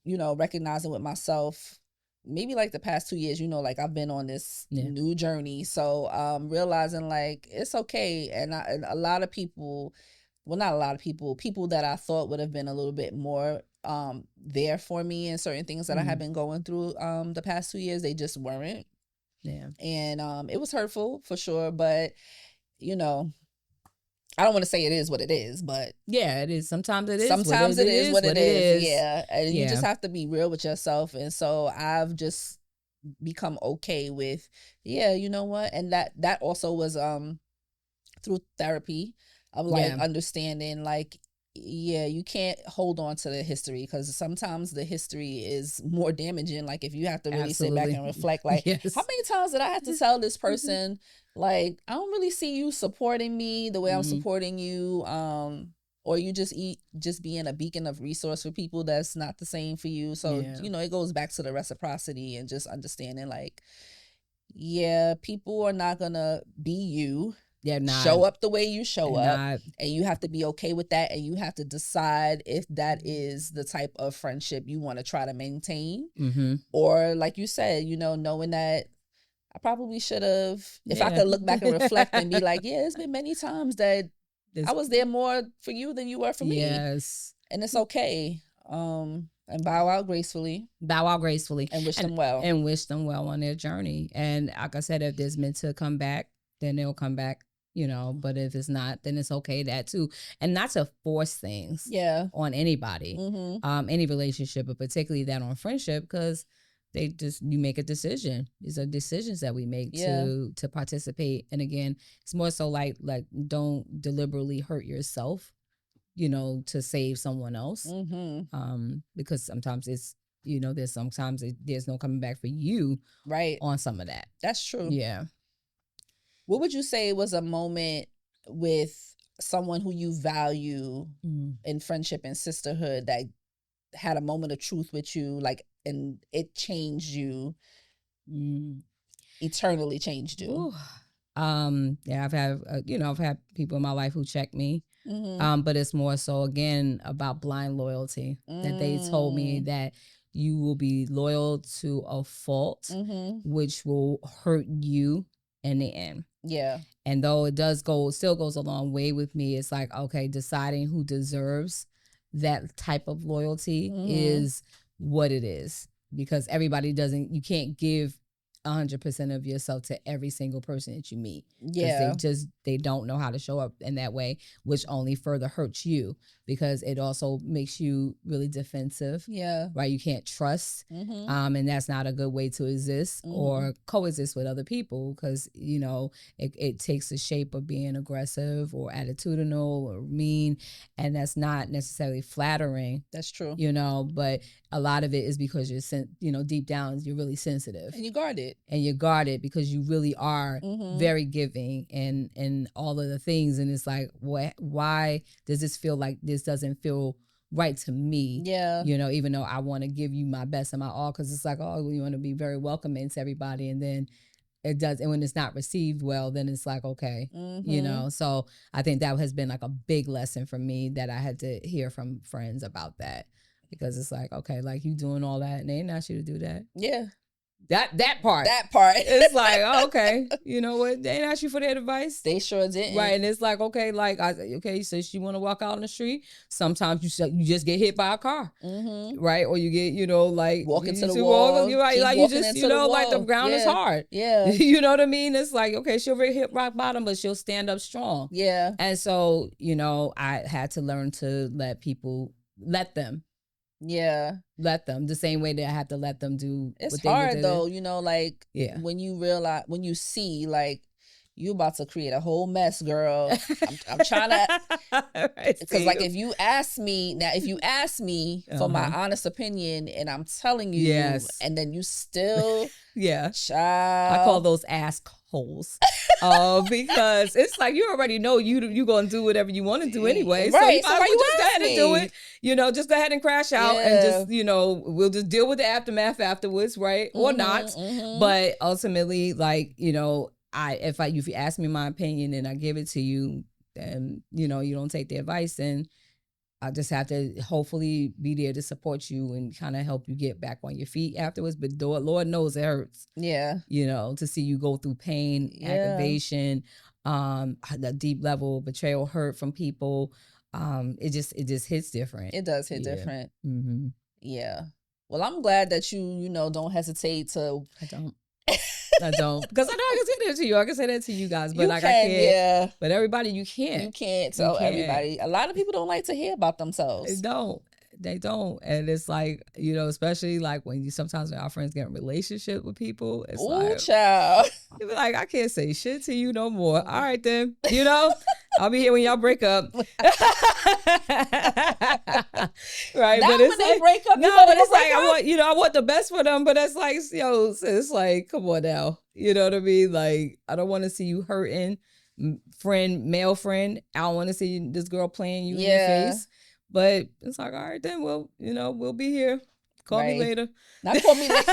recognizing with myself, maybe like the past 2 years, like I've been on this new journey. So realizing like it's okay. And a lot of people, well, not a lot of people that I thought would have been a little bit more there for me in certain things that I have been going through the past 2 years, they just weren't. Yeah. And it was hurtful, for sure. But, I don't want to say it is what it is, but yeah, it is. Sometimes it is. Sometimes it is what it is. Yeah. And you just have to be real with yourself. And so I've just become okay with, you know what? And that also was through therapy of like understanding, like, you can't hold on to the history, because sometimes the history is more damaging. Like, if you have to really sit back and reflect, like, how many times did I have to tell this person, like, I don't really see you supporting me the way I'm supporting you, or you just being a beacon of resource for people that's not the same for you. So, it goes back to the reciprocity and just understanding, like, people are not gonna be you. Show up the way you show up, and you have to be okay with that, and you have to decide if that is the type of friendship you want to try to maintain, or, like you said, knowing that I probably should have, if I could look back and reflect and be like, it's been many times that I was there more for you than you were for me. Yes. And it's okay. And bow out gracefully. Bow out gracefully. And wish them well. And wish them well on their journey. And like I said, if there's meant to come back, then they'll come back, you know. But if it's not, then it's okay that too. And not to force things on anybody, any relationship, but particularly that on friendship, because you make a decision. These are decisions that we make to participate. And again, it's more so like don't deliberately hurt yourself, you know, to save someone else. Because sometimes it's, you know, there's no coming back for you on some of that. That's true. Yeah. What would you say was a moment with someone who you value in friendship and sisterhood that had a moment of truth with you, like, and it changed you, eternally changed you? Ooh. Yeah, I've had people in my life who check me. But it's more so, again, about blind loyalty, that they told me that you will be loyal to a fault, which will hurt you in the end. Yeah. And though it still goes a long way with me, it's like, okay, deciding who deserves that type of loyalty is what it is, because you can't give 100% of yourself to every single person that you meet. Yeah. They don't know how to show up in that way, which only further hurts you, because it also makes you really defensive. Yeah. Right. You can't trust. And that's not a good way to exist or coexist with other people, because, you know, it takes the shape of being aggressive or attitudinal or mean. And that's not necessarily flattering. That's true. You know, but a lot of it is because you're, deep down, you're really sensitive. And you guard it. And you guard it because you really are very giving and all of the things. And it's like, why does this feel like this doesn't feel right to me? Yeah. You know, even though I want to give you my best and my all, because it's like, oh, you want to be very welcoming to everybody. And then it does. And when it's not received well, then it's like, okay, you know. So I think that has been like a big lesson for me, that I had to hear from friends about that. Because it's like, okay, like, you doing all that and they didn't ask you to do that. Yeah. That part. It's like, oh, okay, you know what? They didn't ask you for that advice. They sure didn't. Right. And it's like, okay, so she want to walk out on the street. Sometimes you just get hit by a car. Right. Or you get, walk into the wall. You're right. Like, you just, like, the ground is hard. Yeah. You know what I mean? It's like, okay, she'll hit rock bottom, but she'll stand up strong. Yeah. And so, I had to learn to let them. Yeah. Let them, the same way that I have to let them do. It's hard though, when you realize, when you see, like, you about to create a whole mess, girl. I'm trying to, because like, if you ask me for my honest opinion, and I'm telling you, and then you still, child. I call those ask holes, because it's like, you already know you gonna do whatever you want to do anyway, right? So you just go ahead and do it. Just go ahead and crash out, and just we'll just deal with the aftermath afterwards, right? Or not, but ultimately, like, if you ask me my opinion and I give it to you, then you don't take the advice, and I just have to hopefully be there to support you and kind of help you get back on your feet afterwards. But Lord knows it hurts. Yeah. To see you go through pain, aggravation, the deep level of betrayal, hurt from people. It just hits different. It does hit different. Mm-hmm. Yeah. Well, I'm glad that you don't hesitate to. I don't, because I know I can say that to you. I can say that to you guys, but I can't. Yeah. But everybody, you can't. You can't tell everybody. A lot of people don't like to hear about themselves. They don't. And it's like, especially like when sometimes when our friends get in a relationship with people, it's like, child. You be like, I can't say shit to you no more. All right then, I'll be here when y'all break up. Right. Now but it's when like, they break up, no, but it's like, I want the best for them, but it's like, it's like, come on now. You know what I mean? Like, I don't want to see you hurting, male friend. I don't want to see this girl playing you in your face. But it's like, all right, then we'll be here. Call me later. Not call me later.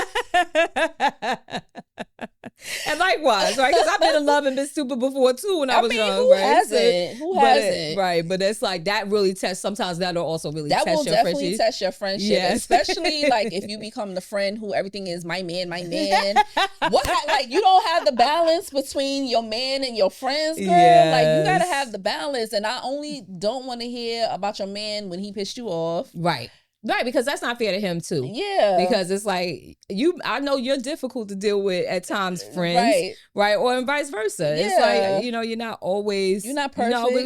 And likewise, right? Because I've been in love and been stupid before too when I was young. Who right? hasn't? Who hasn't? Right, but it's like that really tests. Sometimes that'll also really test your friendship. That will definitely test your friendship, especially like if you become the friend who everything is my man. Like you don't have the balance between your man and your friends, girl. Yes. Like you gotta have the balance. And I only don't want to hear about your man when he pissed you off. Right. Right, because that's not fair to him too. Yeah. Because it's like I know you're difficult to deal with at times, friends, right? Or vice versa. Yeah. It's like, you're not always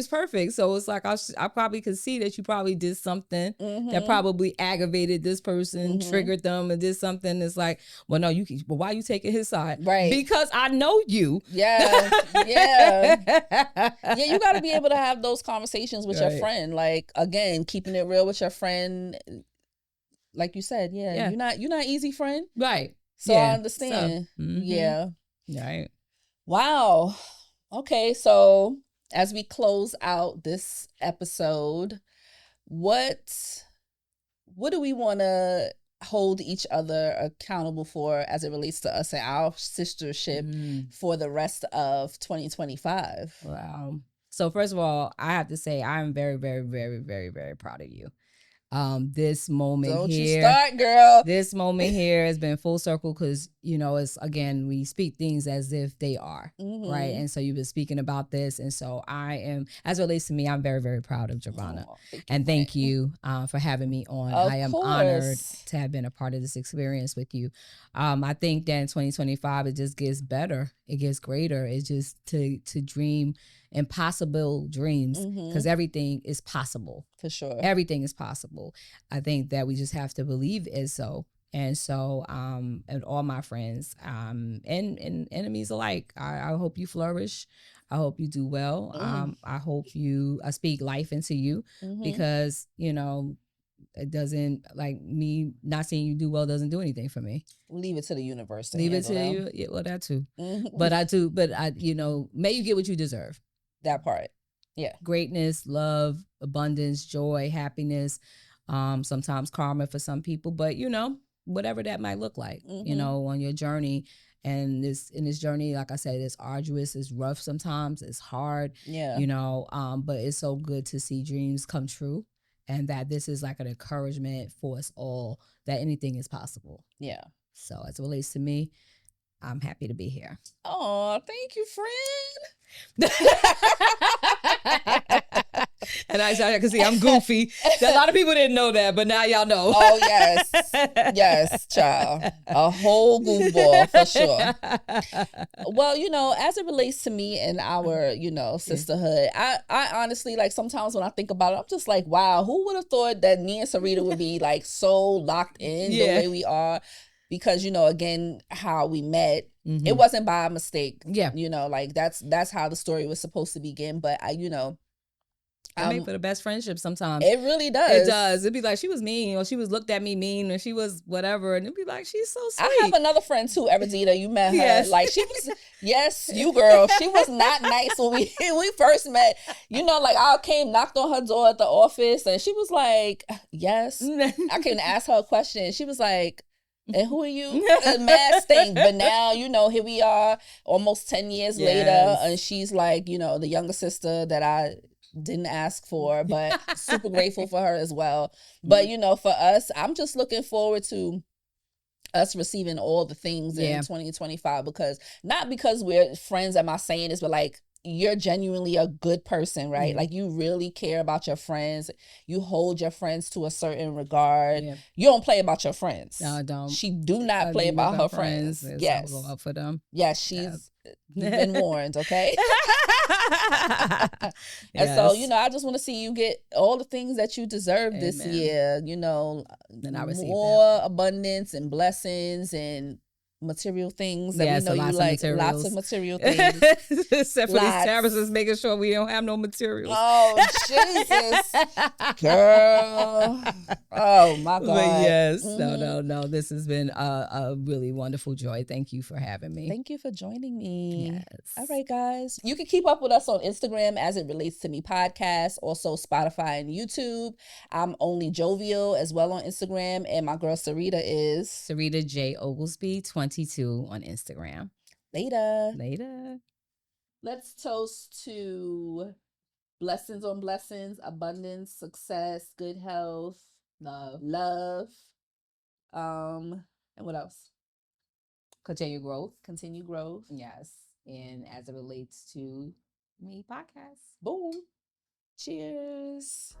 perfect. So it's like I probably could see that you probably did something that probably aggravated this person, triggered them, and did something. It's like, well, no, but why are you taking his side? Right. Because I know you. Yeah. Yeah, you got to be able to have those conversations with your friend. Like, again, keeping it real with your friend. Like you said, you're not easy, friend. Right. So I understand. So, yeah. Right. Wow. Okay, so as we close out this episode, what do we want to hold each other accountable for as it relates to us and our sistership for the rest of 2025? Wow. So first of all, I have to say I'm very, very, very, very, very proud of you. This moment Don't here, you start, girl. This moment here has been full circle because, it's, again, we speak things as if they are, right? And so you've been speaking about this. And so I am, as it relates to me, I'm very, very proud of Giovanna. Thank you for having me on. I am honored to have been a part of this experience with you. I think that in 2025, it just gets better. It gets greater. It's just to dream impossible dreams, because everything is possible. For sure. Everything is possible. I think that we just have to believe it so. And so, and all my friends, and enemies alike, I hope you flourish. I hope you do well. I hope I speak life into you, because, it doesn't, like, me not seeing you do well doesn't do anything for me. Leave it to the universe. Leave it to you. Yeah, well, that too. But may you get what you deserve. That part. Yeah. Greatness, love, abundance, joy, happiness, sometimes karma for some people, but whatever that might look like, on your journey. And in this journey, like I said, it's arduous, it's rough sometimes, it's hard. Yeah. But it's so good to see dreams come true, and that this is like an encouragement for us all that anything is possible. Yeah. So as it relates to me, I'm happy to be here. Oh, thank you, friend. And I can see I'm goofy. A lot of people didn't know that, but now y'all know. Oh, yes. Yes, child. A whole goofball, for sure. Well, as it relates to me and our, sisterhood, I honestly, like, sometimes when I think about it, I'm just like, wow, who would have thought that me and Syreta would be, like, so locked in the way we are? Because, again, how we met, it wasn't by mistake. Yeah. Like, that's how the story was supposed to begin. But I make for the best friendship sometimes. It really does. It does. It'd be like, she was mean, or she was looked at me mean, or she was whatever. And it'd be like, she's so sweet. I have another friend too, Eridita. You met her. Yes. Like, she was, yes, you girl. She was not nice when we first met. Like, I knocked on her door at the office, and she was like, yes. I came to ask her a question. She was like, and who are you? Mad stink. But now, here we are almost 10 years later, and she's like, the younger sister that I didn't ask for, but super grateful for her as well. But, for us, I'm just looking forward to us receiving all the things in 2025, not because we're friends, am I saying this, but like, you're genuinely a good person, right? Like, you really care about your friends. You hold your friends to a certain regard. You don't play about your friends. No, I don't. She do not play about her friends. Yes. I'll go up for them. Yes, she's been warned, okay? And so, I just want to see you get all the things that you deserve this year, and I receive more abundance and blessings and material things that we know you like. Lots of material things. Except for these terrorists making sure we don't have no materials. Oh, Jesus. Girl. Oh, my God. But yes. No. This has been a really wonderful joy. Thank you for having me. Thank you for joining me. Yes. All right, guys. You can keep up with us on Instagram as it relates to me podcast, also Spotify and YouTube. I'm only jovial as well on Instagram. And my girl Syreta is Syreta J. Oglesby 22 on Instagram. Later. Let's toast to blessings on blessings, abundance, success, good health, love. And what else? Continue growth. Yes. And as it relates to me podcast. Boom. Cheers.